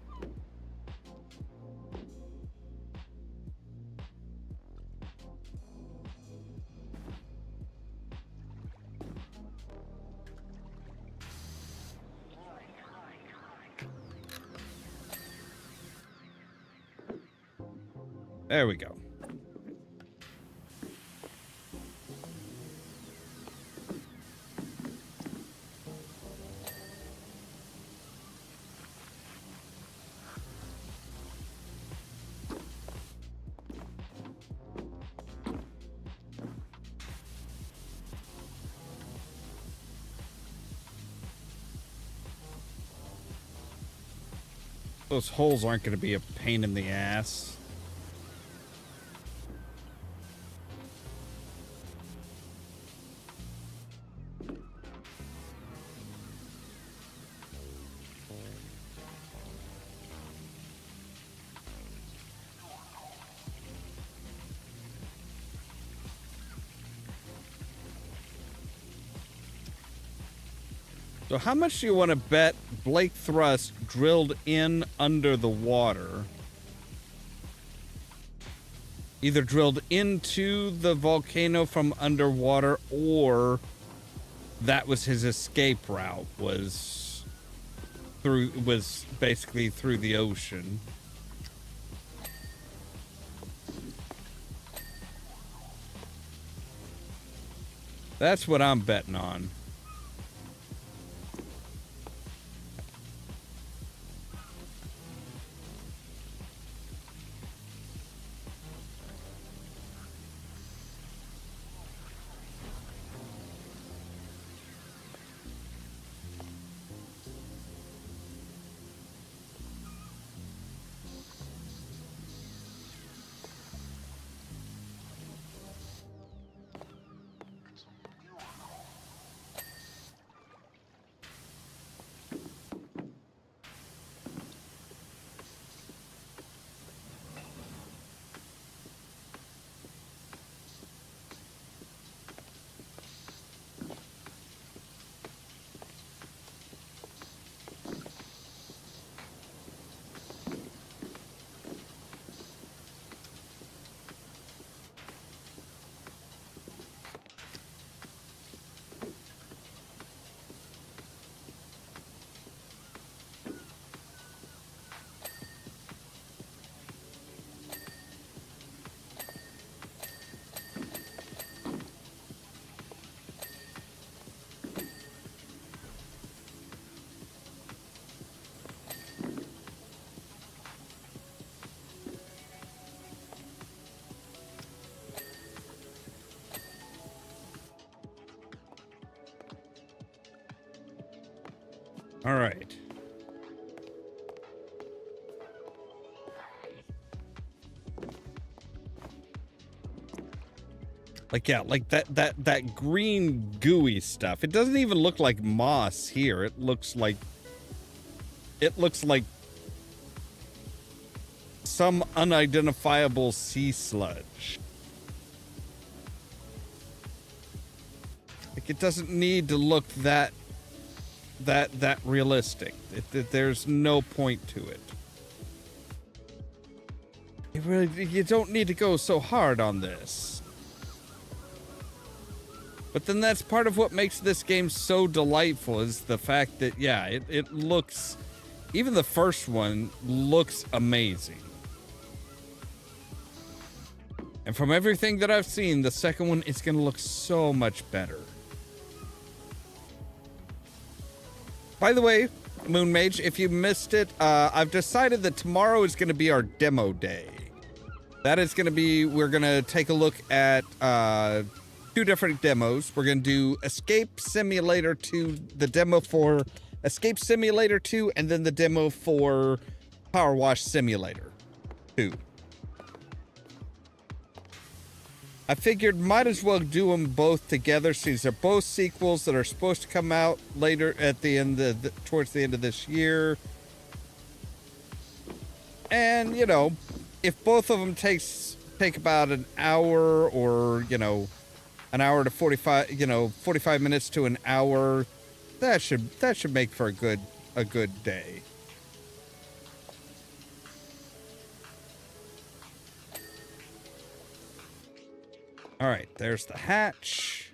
There we go. Those holes aren't going to be a pain in the ass. So how much do you want to bet Blake Thrust drilled in under the water? Either drilled into the volcano from underwater, or that was his escape route, was basically through the ocean. That's what I'm betting on. All right. Like, yeah, like that green gooey stuff. It doesn't even look like moss here. It looks like some unidentifiable sea sludge. Like, it doesn't need to look that realistic. There's no point to it. You don't need to go so hard on this. But then that's part of what makes this game so delightful, is the fact that, yeah, it looks... Even the first one looks amazing. And from everything that I've seen, the second one is going to look so much better. By the way, Moon Mage, if you missed it, I've decided that tomorrow is going to be our demo day. That is going to be, we're going to take a look at 2 different demos. We're going to do Escape Simulator 2, the demo for Escape Simulator 2, and then the demo for Powerwash Simulator 2. I figured might as well do them both together since they're both sequels that are supposed to come out later at the end of towards the end of this year. And, you know, if both of them take about an hour or, you know, an hour to 45, you know, 45 minutes to an hour, that should make for a good day. All right, there's the hatch.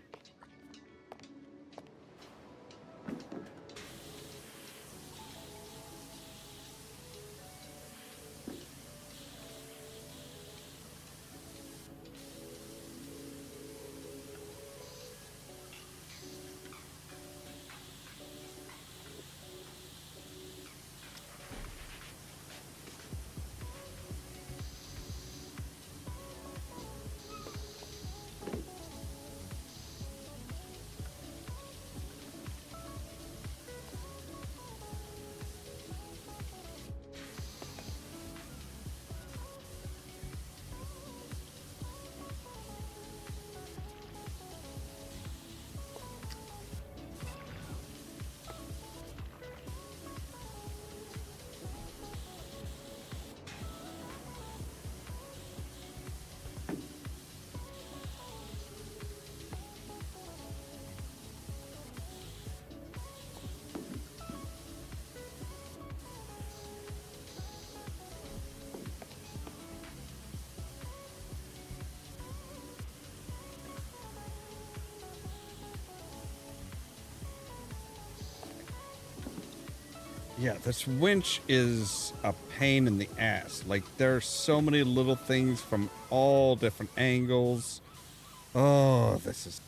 Yeah, this winch is a pain in the ass. Like, there are so many little things from all different angles. Oh, this is...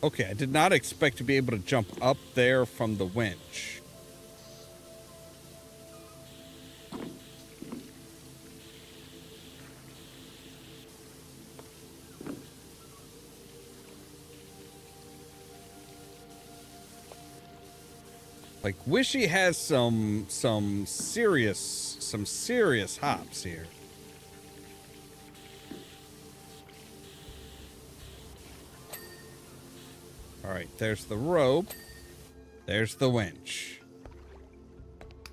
Okay, I did not expect to be able to jump up there from the winch. Like, Wishy has some serious hops here. All right, there's the rope. There's the winch.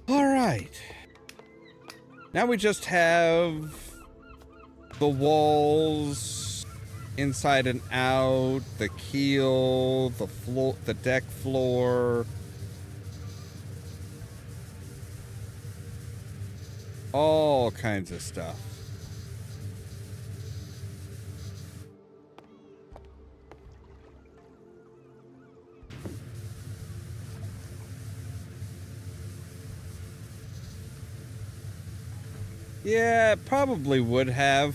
All right. Now we just have the walls inside and out, the keel, the floor, the deck floor. All kinds of stuff. Yeah, it probably would have.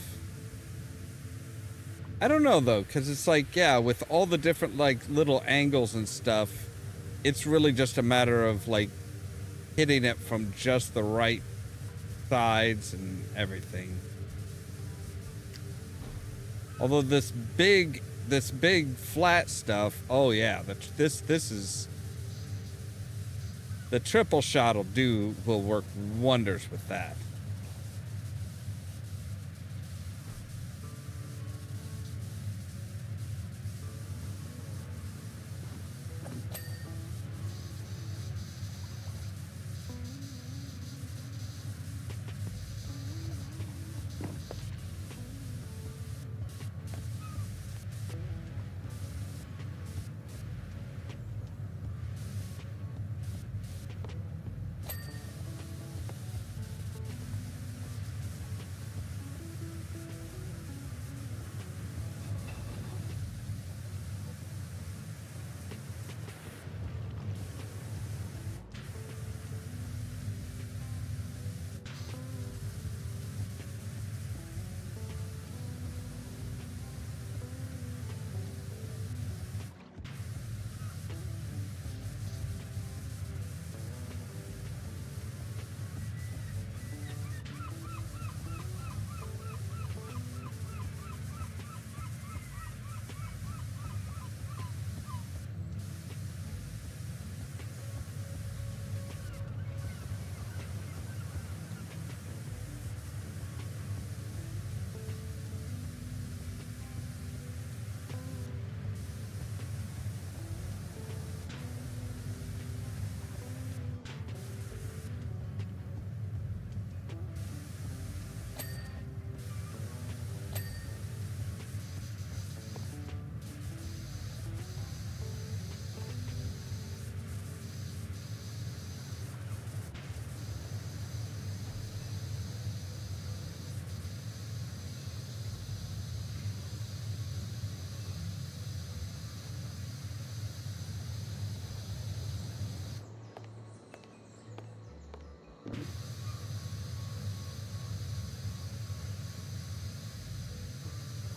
I don't know, though, because it's like, yeah, with all the different, like, little angles and stuff, it's really just a matter of, like, hitting it from just the right sides and everything. Although this big flat stuff, oh yeah, this is the triple shot will work wonders with that.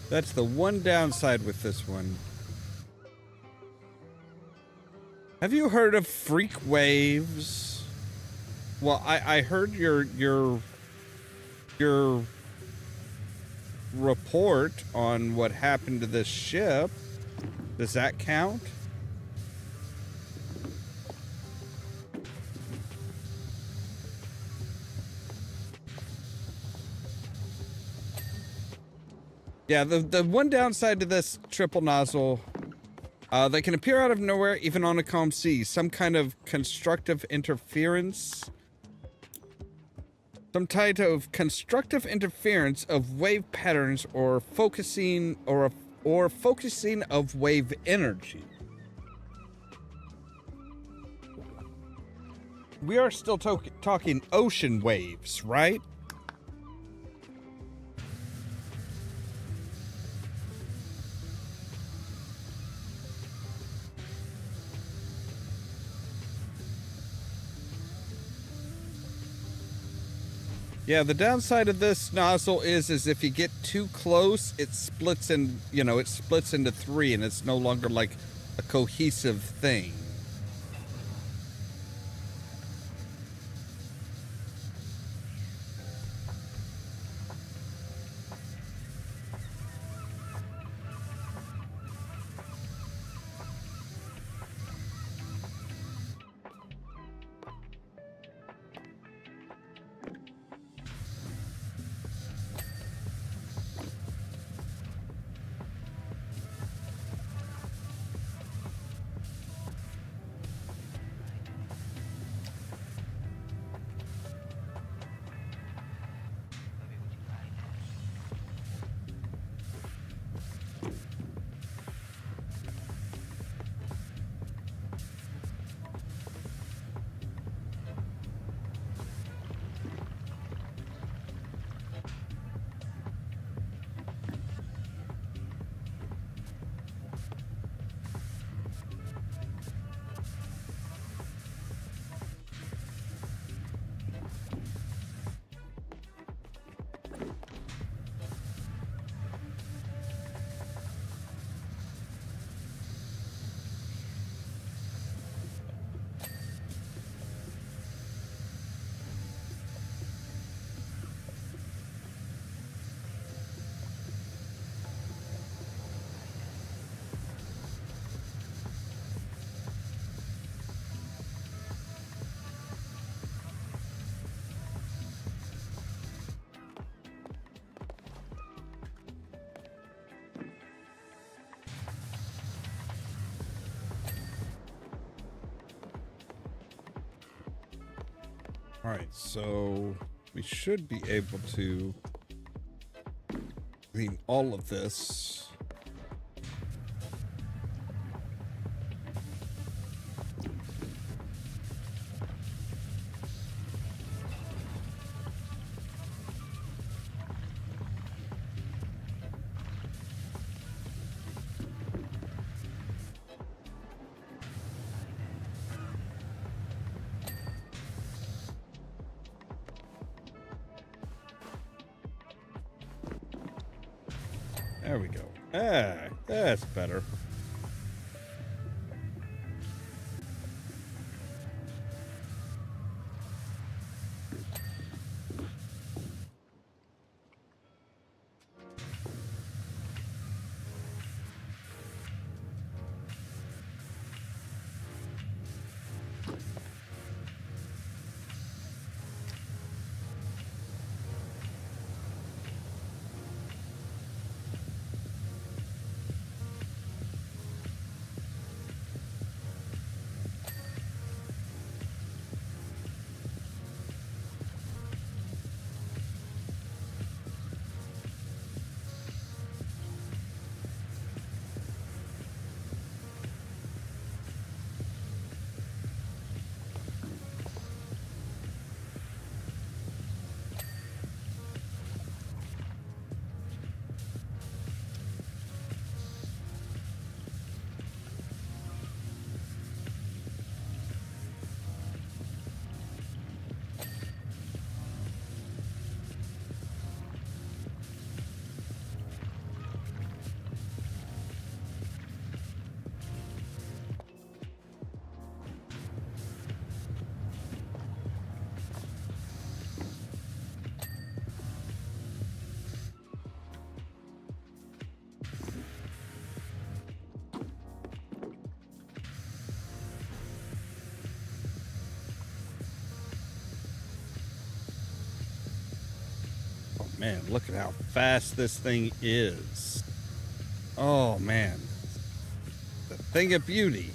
That's the one downside with this one. Have you heard of freak waves? Well, I heard your report on what happened to this ship. Does that count? Yeah, the one downside to this triple nozzle, they can appear out of nowhere even on a calm sea. Some kind of constructive interference. Some type of constructive interference of wave patterns or focusing or focusing of wave energy. We are still talking ocean waves, right? Yeah, the downside of this nozzle is if you get too close, it splits in, it splits into three and it's no longer like a cohesive thing. All right, so we should be able to clean all of this. There we go. Ah, that's better. Man, look at how fast this thing is. Oh, man. The thing of beauty.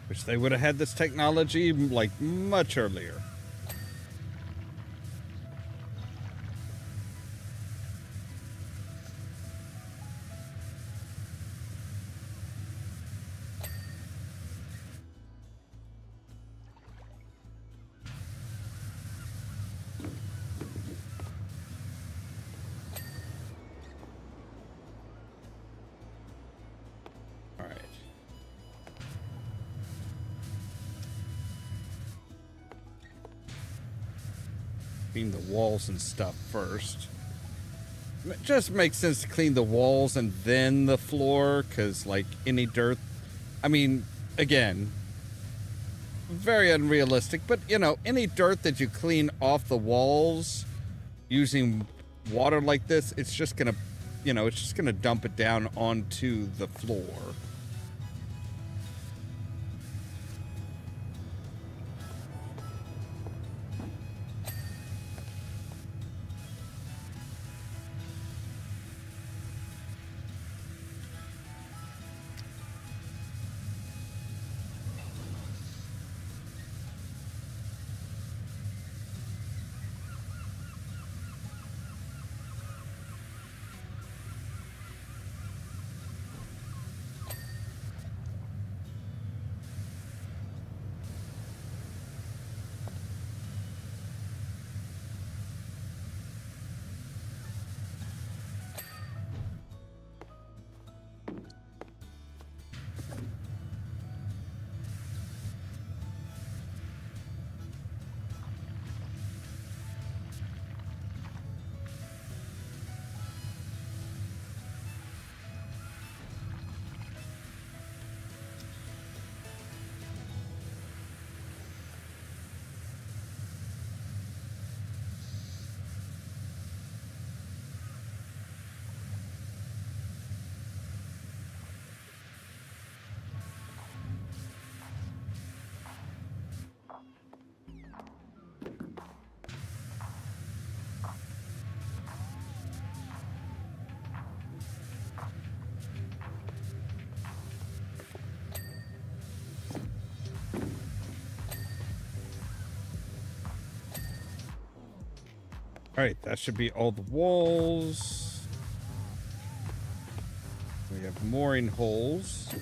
Wish they would have had this technology like much earlier. All right. Clean the walls and stuff first. It just makes sense to clean the walls and then the floor, because, like, any dirt... I mean, again, very unrealistic, but, you know, any dirt that you clean off the walls using water like this, it's just gonna, you know, it's just gonna dump it down onto the floor. All right, that should be all the walls. We have mooring holes.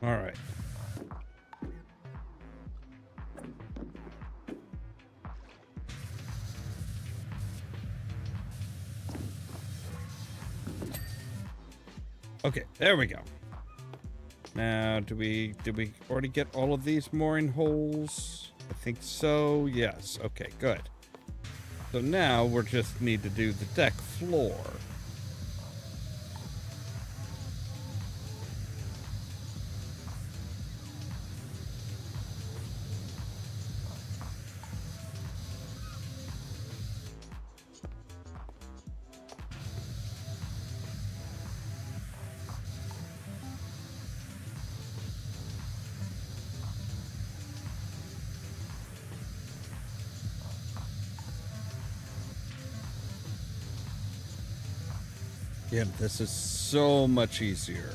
All right. Okay, there we go. Now, did we already get all of these mooring holes? I think so. Yes. Okay, good. So now we just need to do the deck floor. Yeah, this is so much easier.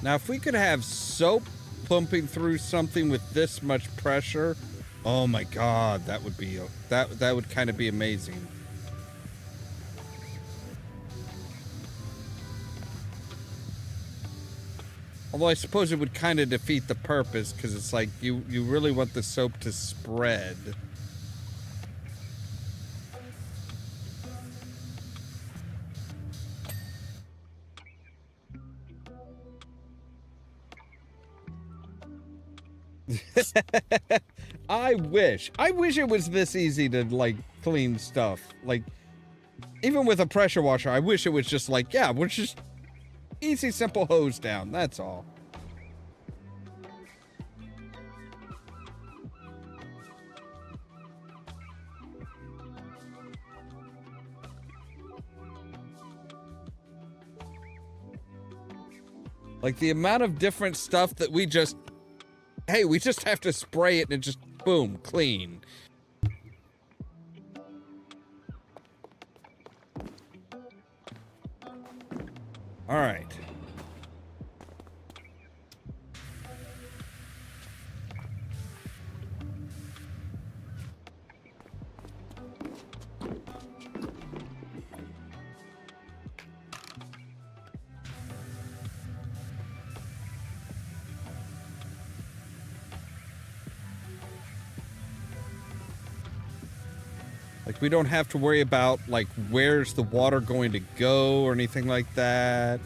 Now, if we could have soap pumping through something with this much pressure, oh my god, that would be that would kind of be amazing. Although I suppose it would kind of defeat the purpose, because it's like you really want the soap to spread. I wish it was this easy to like clean stuff. Like even with a pressure washer, I wish it was just like, yeah, we're just easy, simple hose down. That's all. Like the amount of different stuff that we just, hey, we just have to spray it and it just, boom, clean. All right. Like, we don't have to worry about, like, where's the water going to go or anything like that.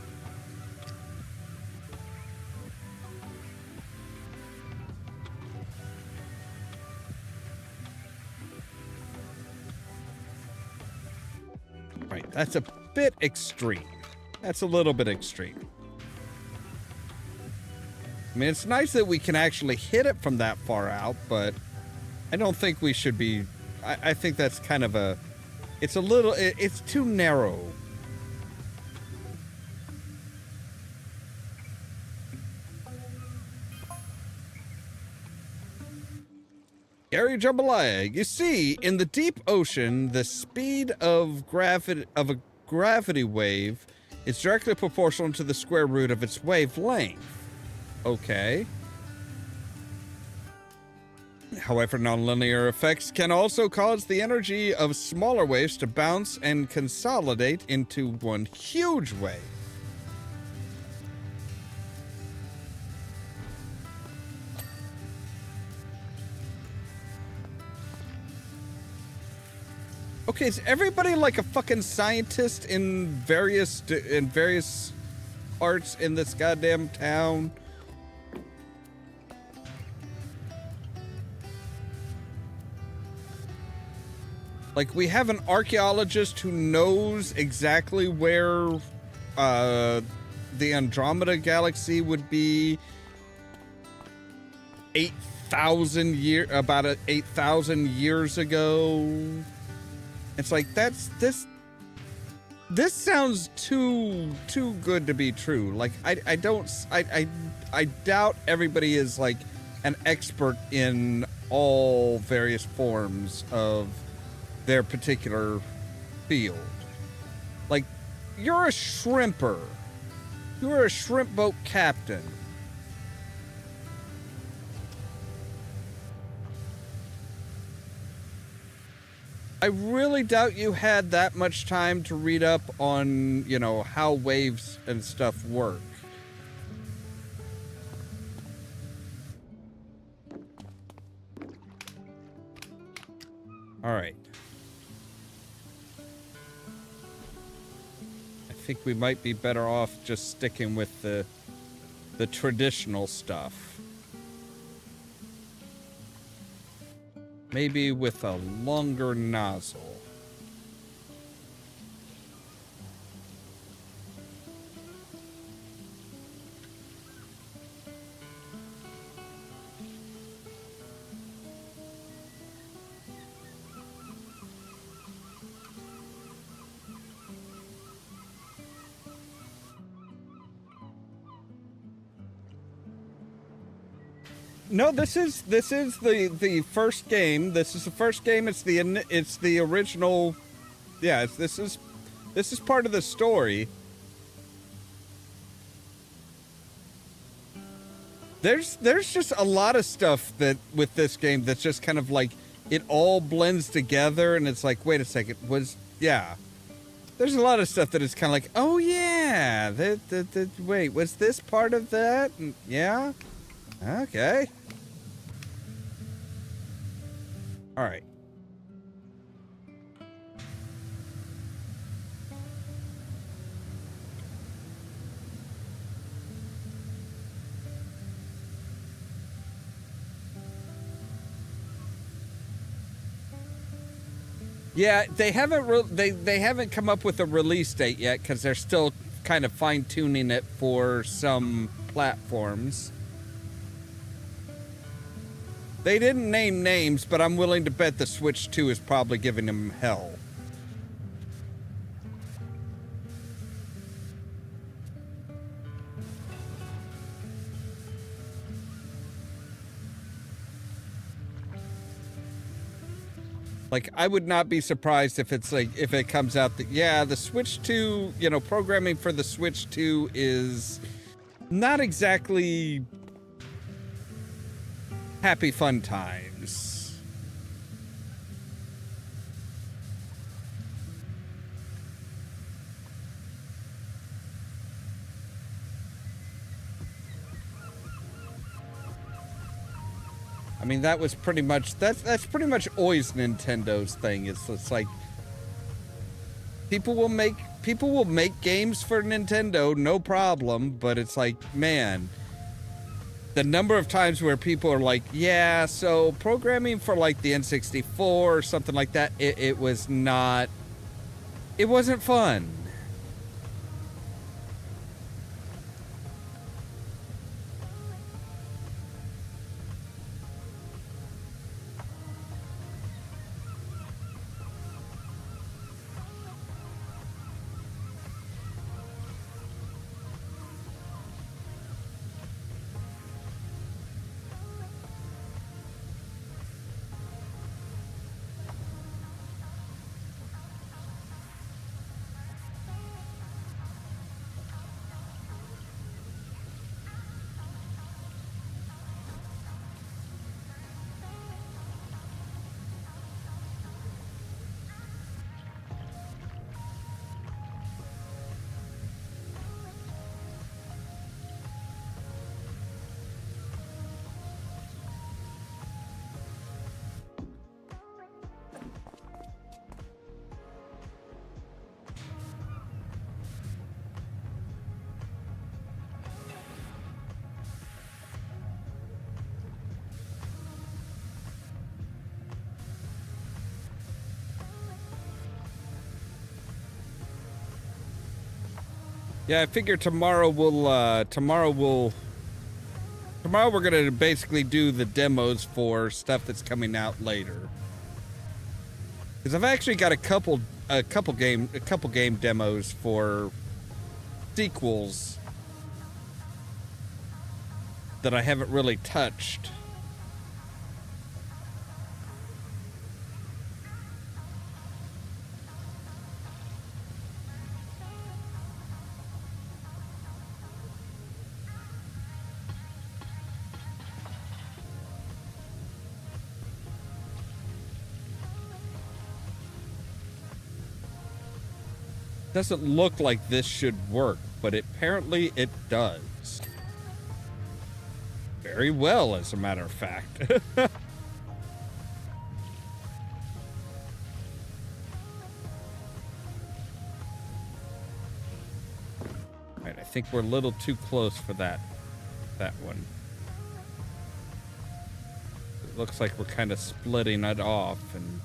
Right, that's a bit extreme. That's a little bit extreme. I mean, it's nice that we can actually hit it from that far out, but I don't think we should be... I think that's kind of a... It's a little... It's too narrow. Gary Jambalaya, you see, in the deep ocean, the speed of a gravity wave is directly proportional to the square root of its wavelength. Okay. However, nonlinear effects can also cause the energy of smaller waves to bounce and consolidate into one huge wave. Okay, is everybody like a fucking scientist in various arts in this goddamn town? Like, we have an archaeologist who knows exactly where the Andromeda galaxy would be about 8,000 years ago. It's like, this sounds too good to be true. Like, I doubt everybody is like an expert in all various forms of their particular field. Like, you're a shrimper. You're a shrimp boat captain. I really doubt you had that much time to read up on, you know, how waves and stuff work. All right. I think we might be better off just sticking with the traditional stuff. Maybe with a longer nozzle. No, this is the first game. This is the first game. It's the original. Yeah, this is part of the story. There's just a lot of stuff that with this game that's just kind of like it all blends together, and it's like, wait a second, there's a lot of stuff that is kind of like, oh yeah, wait, was this part of that? Yeah. Okay. All right. Yeah, they haven't come up with a release date yet because they're still kind of fine-tuning it for some platforms. They didn't name names, but I'm willing to bet the Switch 2 is probably giving them hell. Like, I would not be surprised if it's like, if it comes out that, yeah, the Switch 2, you know, programming for the Switch 2 is not exactly happy fun times. I mean, that was pretty much, that's pretty much always Nintendo's thing. It's like people will make games for Nintendo, no problem, but it's like, man, the number of times where people are like, yeah, so programming for like the N64 or something like that, it wasn't fun. Yeah, I figure tomorrow we're gonna basically do the demos for stuff that's coming out later. Because I've actually got a couple game demos for sequels that I haven't really touched. Doesn't look like this should work, but apparently it does. Very well, as a matter of fact. Alright, I think we're a little too close for that one. It looks like we're kind of splitting it off and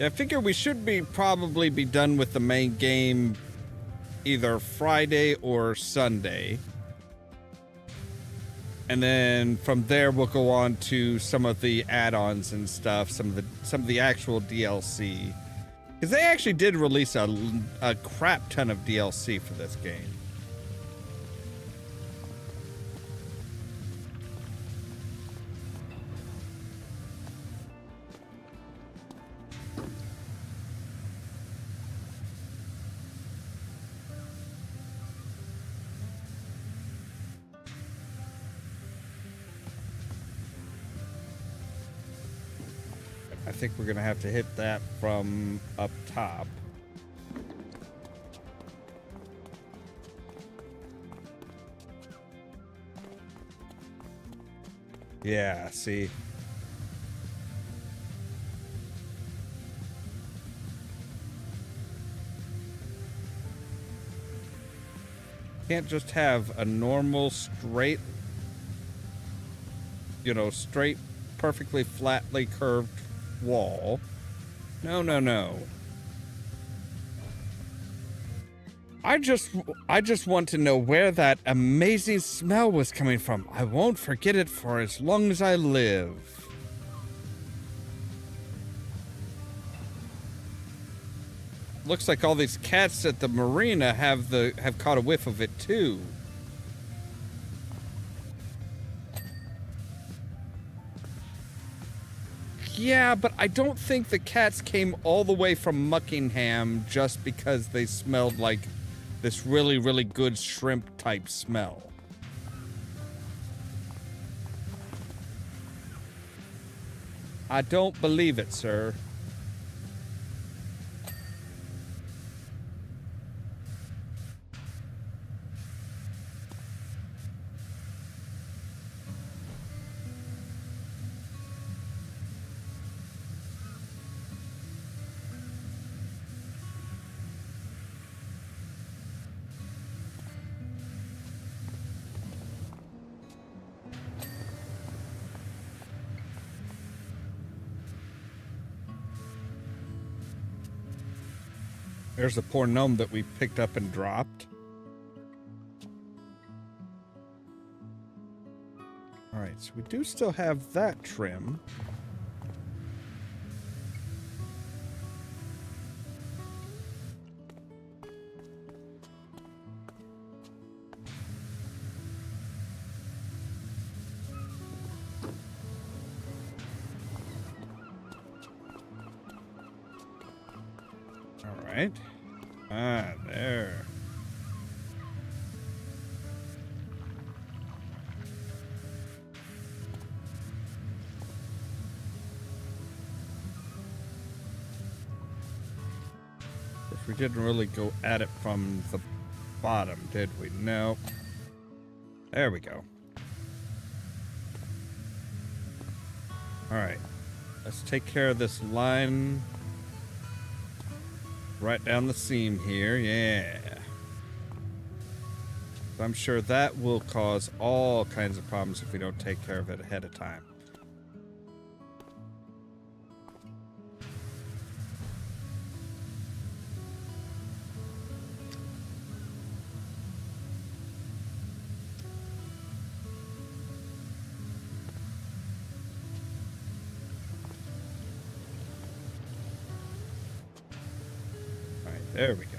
I figure we should probably be done with the main game either Friday or Sunday. And then from there we'll go on to some of the add-ons and stuff, some of the actual DLC. Because they actually did release a crap ton of DLC for this game. I think we're gonna have to hit that from up top. Yeah, see. Can't just have a normal, straight, straight, perfectly flatly curved wall. No, no, no. I just want to know where that amazing smell was coming from. I won't forget it for as long as I live. Looks like all these cats at the marina have caught a whiff of it too. Yeah, but I don't think the cats came all the way from Muckingham just because they smelled like this really, really good shrimp type smell. I don't believe it, sir. There's the poor gnome that we picked up and dropped. Alright, so we do still have that trim. Alright. Ah, there. We didn't really go at it from the bottom, did we? No. There we go. Alright. Let's take care of this line right down the seam here. Yeah. I'm sure that will cause all kinds of problems if we don't take care of it ahead of time. There we go.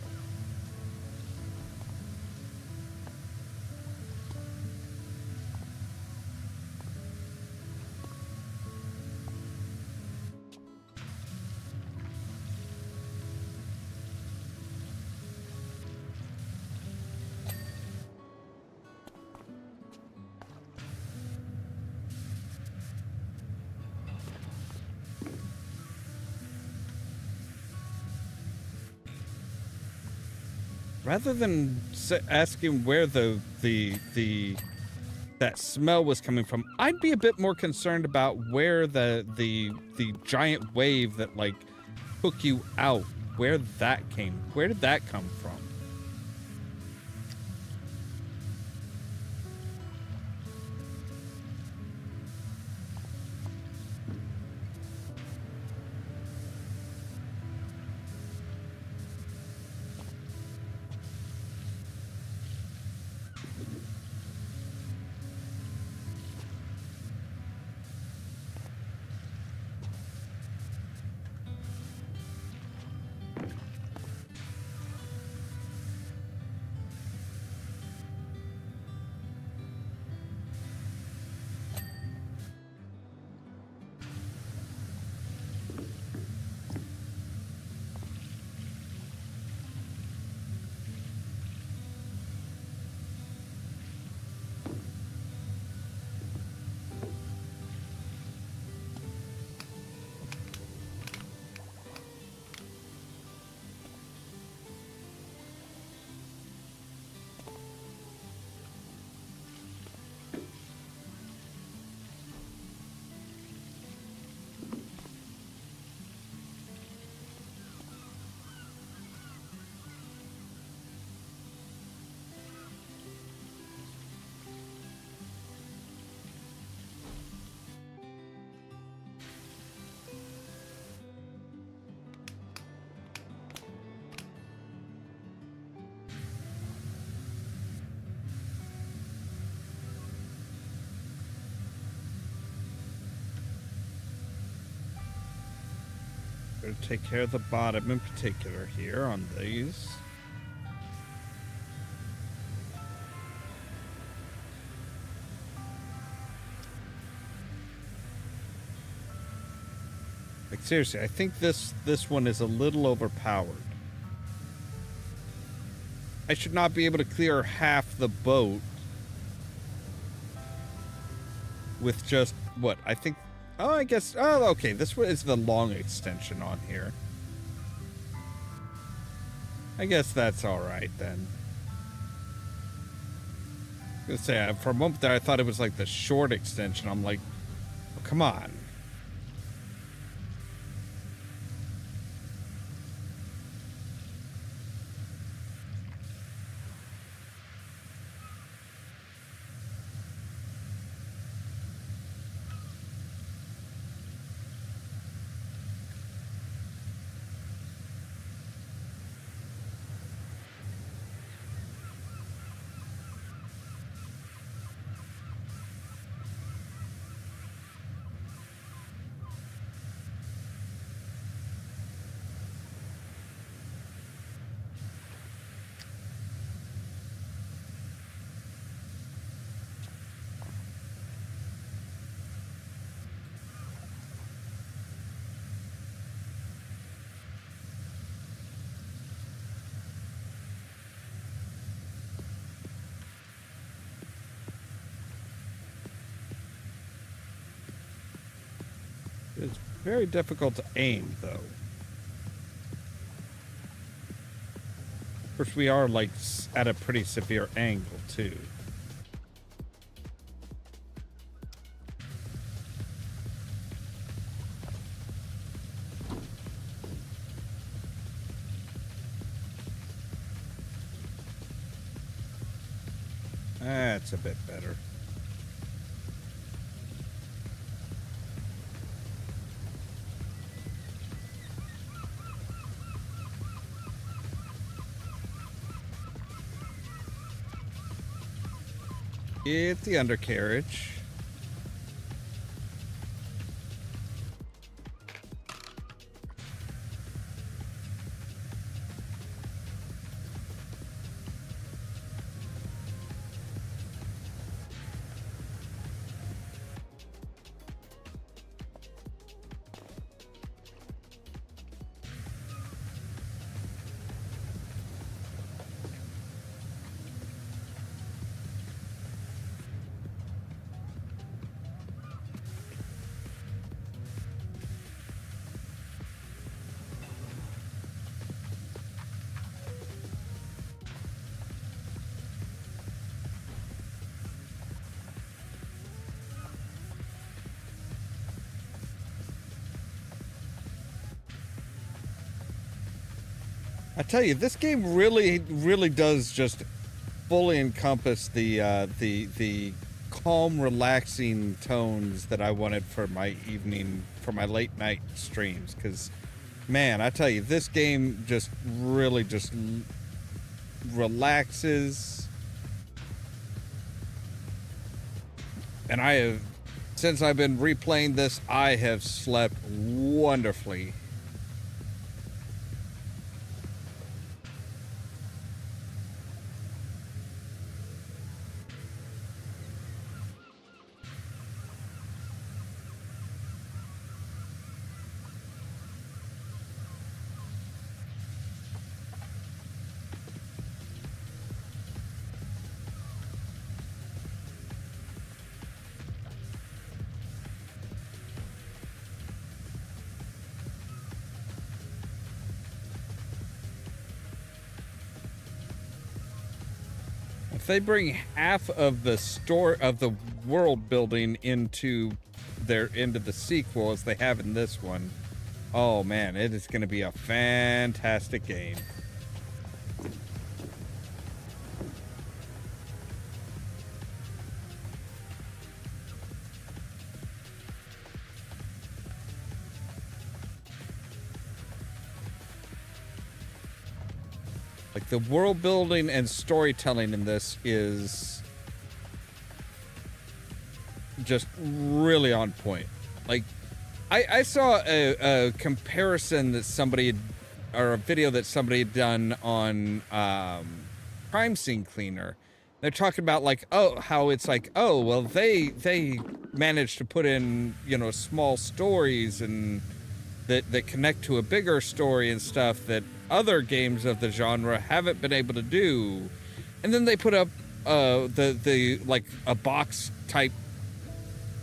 Rather than asking where that smell was coming from, I'd be a bit more concerned about where the giant wave that like took you out, where did that come from? Gonna take care of the bottom in particular here on these. Like seriously, I think this one is a little overpowered. I should not be able to clear half the boat with just what I think. Oh, I guess. Oh, okay. This one is the long extension on here. I guess that's all right then. I was gonna say, for a moment there, I thought it was like the short extension. I'm like, oh, come on. It's very difficult to aim, though. Of course, we are, like, at a pretty severe angle, too. That's a bit better. It's the undercarriage. I tell you, this game really does just fully encompass the calm, relaxing tones that I wanted for my late night streams. Because, man, I tell you, this game just really just relaxes. And since I've been replaying this, I have slept wonderfully. If they bring half of the world building into the sequel as they have in this one, oh man, it is going to be a fantastic game. Like, the world building and storytelling in this is just really on point. Like, I saw a comparison that somebody had, or a video that somebody had done on Crime Scene Cleaner. They're talking about like, oh, how it's like, oh, well, they managed to put in, you know, small stories and that connect to a bigger story and stuff that other games of the genre haven't been able to do. And then they put up the like a box type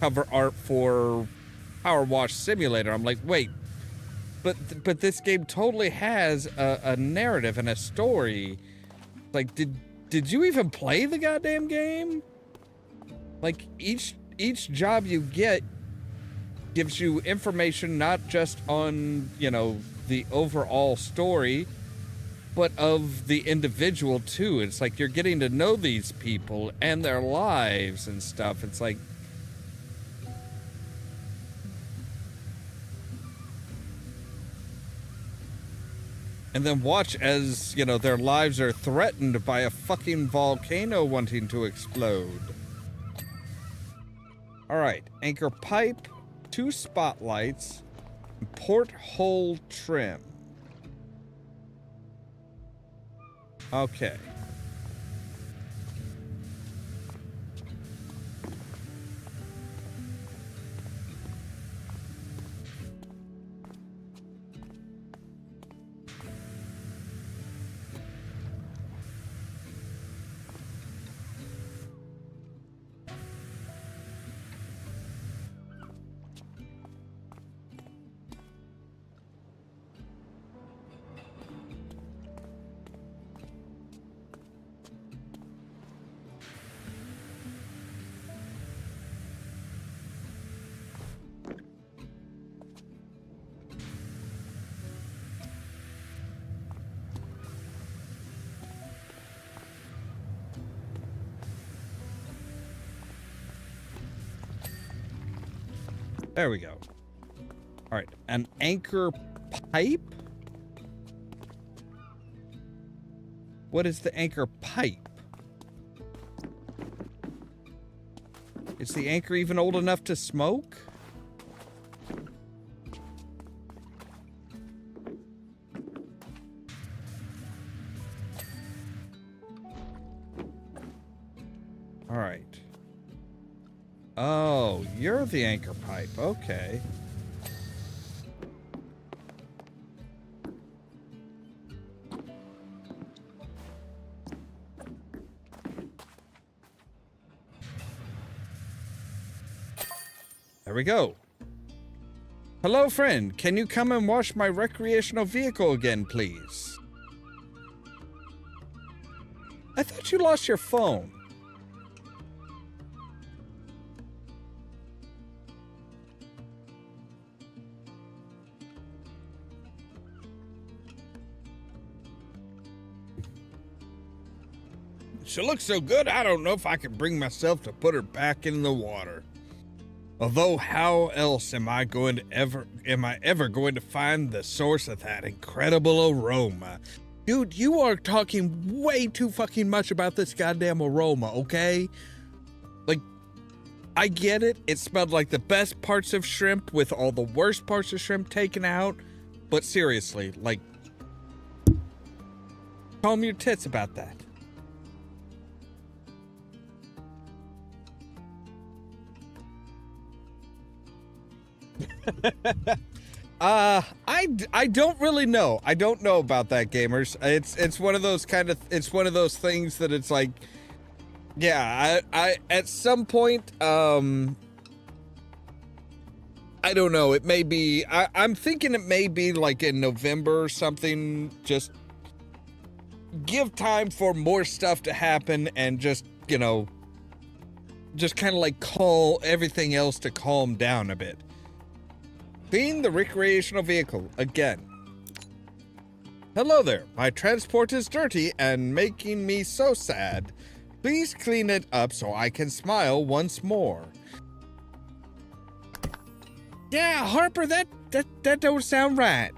cover art for Powerwash Simulator. I'm like, wait, but this game totally has a narrative and a story. Like, did you even play the goddamn game? Like, each job you get gives you information not just on, you know, the overall story, but of the individual too. It's like you're getting to know these people and their lives and stuff. It's like, and then watch as, you know, their lives are threatened by a fucking volcano wanting to explode. All right, anchor pipe, 2 spotlights, porthole trim. Okay. There we go. All right, an anchor pipe? What is the anchor pipe? Is the anchor even old enough to smoke? All right. Oh, you're the anchor pipe. Okay. There we go. Hello, friend. Can you come and wash my recreational vehicle again, please? I thought you lost your phone. She looks so good, I don't know if I can bring myself to put her back in the water. Although, how else am I ever going to find the source of that incredible aroma? Dude, you are talking way too fucking much about this goddamn aroma, okay? Like, I get it. It smelled like the best parts of shrimp with all the worst parts of shrimp taken out. But seriously, like, calm your tits about that. I don't really know. I don't know about that, gamers. It's one of those things that it's like, yeah, I at some point, I don't know. It may be, I'm thinking it may be like in November or something. Just give time for more stuff to happen and just, you know, just kind of like call everything else to calm down a bit. Clean the recreational vehicle again. Hello there. My transport is dirty and making me so sad. Please clean it up so I can smile once more. Yeah, Harper, that don't sound right.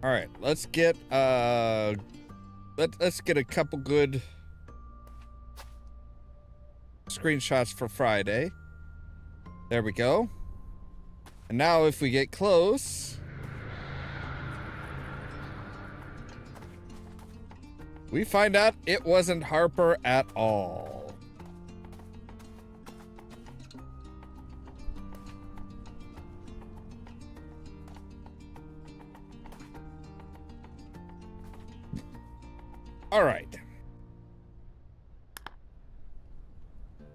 All right, let's get let's get a couple good screenshots for Friday. There we go. And now if we get close, we find out it wasn't Harper at all. All right.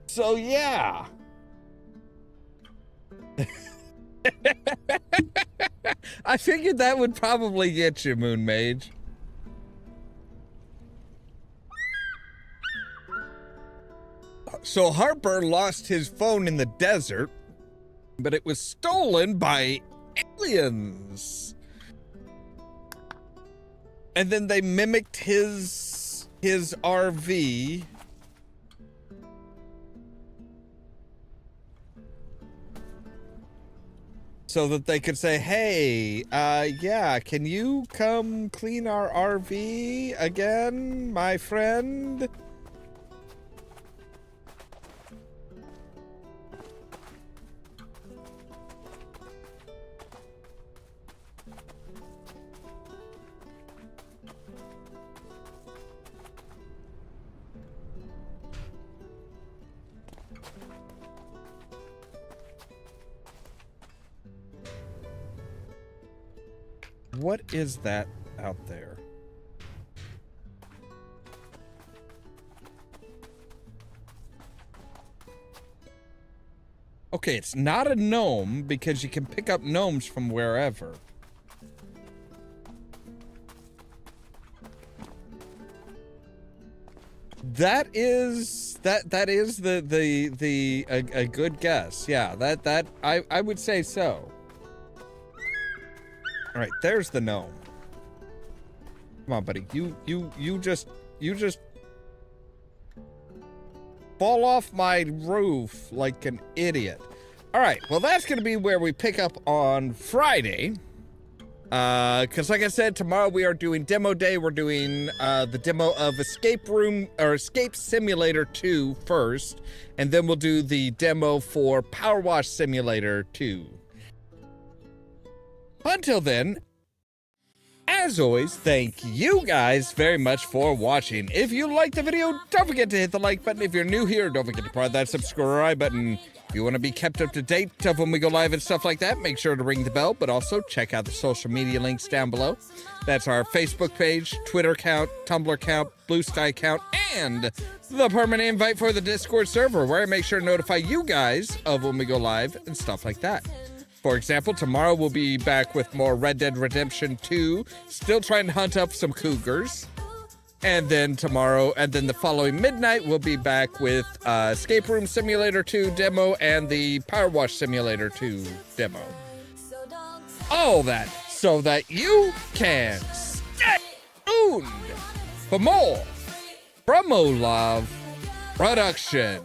So, yeah. I figured that would probably get you, Moon Mage. So Harper lost his phone in the desert, but it was stolen by aliens. And then they mimicked his RV. So that they could say, hey, yeah, can you come clean our RV again, my friend? What is that out there? Okay, it's not a gnome because you can pick up gnomes from wherever. That is a good guess. Yeah, that I would say so. All right, there's the gnome. Come on, buddy. You just fall off my roof like an idiot. All right, well, that's going to be where we pick up on Friday. Because like I said, tomorrow we are doing demo day. We're doing the demo of Escape Simulator 2 first, and then we'll do the demo for Powerwash Simulator 2. Until then, as always, thank you guys very much for watching. If you liked the video, don't forget to hit the like button. If you're new here, don't forget to press that subscribe button. If you want to be kept up to date of when we go live and stuff like that, make sure to ring the bell, but also check out the social media links down below. That's our Facebook page, Twitter account, Tumblr account, Blue Sky account, and the permanent invite for the Discord server, where I make sure to notify you guys of when we go live and stuff like that. For example, tomorrow we'll be back with more Red Dead Redemption 2, still trying to hunt up some cougars. And then the following midnight, we'll be back with Escape Room Simulator 2 demo and the Powerwash Simulator 2 demo. All that so that you can stay tuned for more from Ollamh Productions.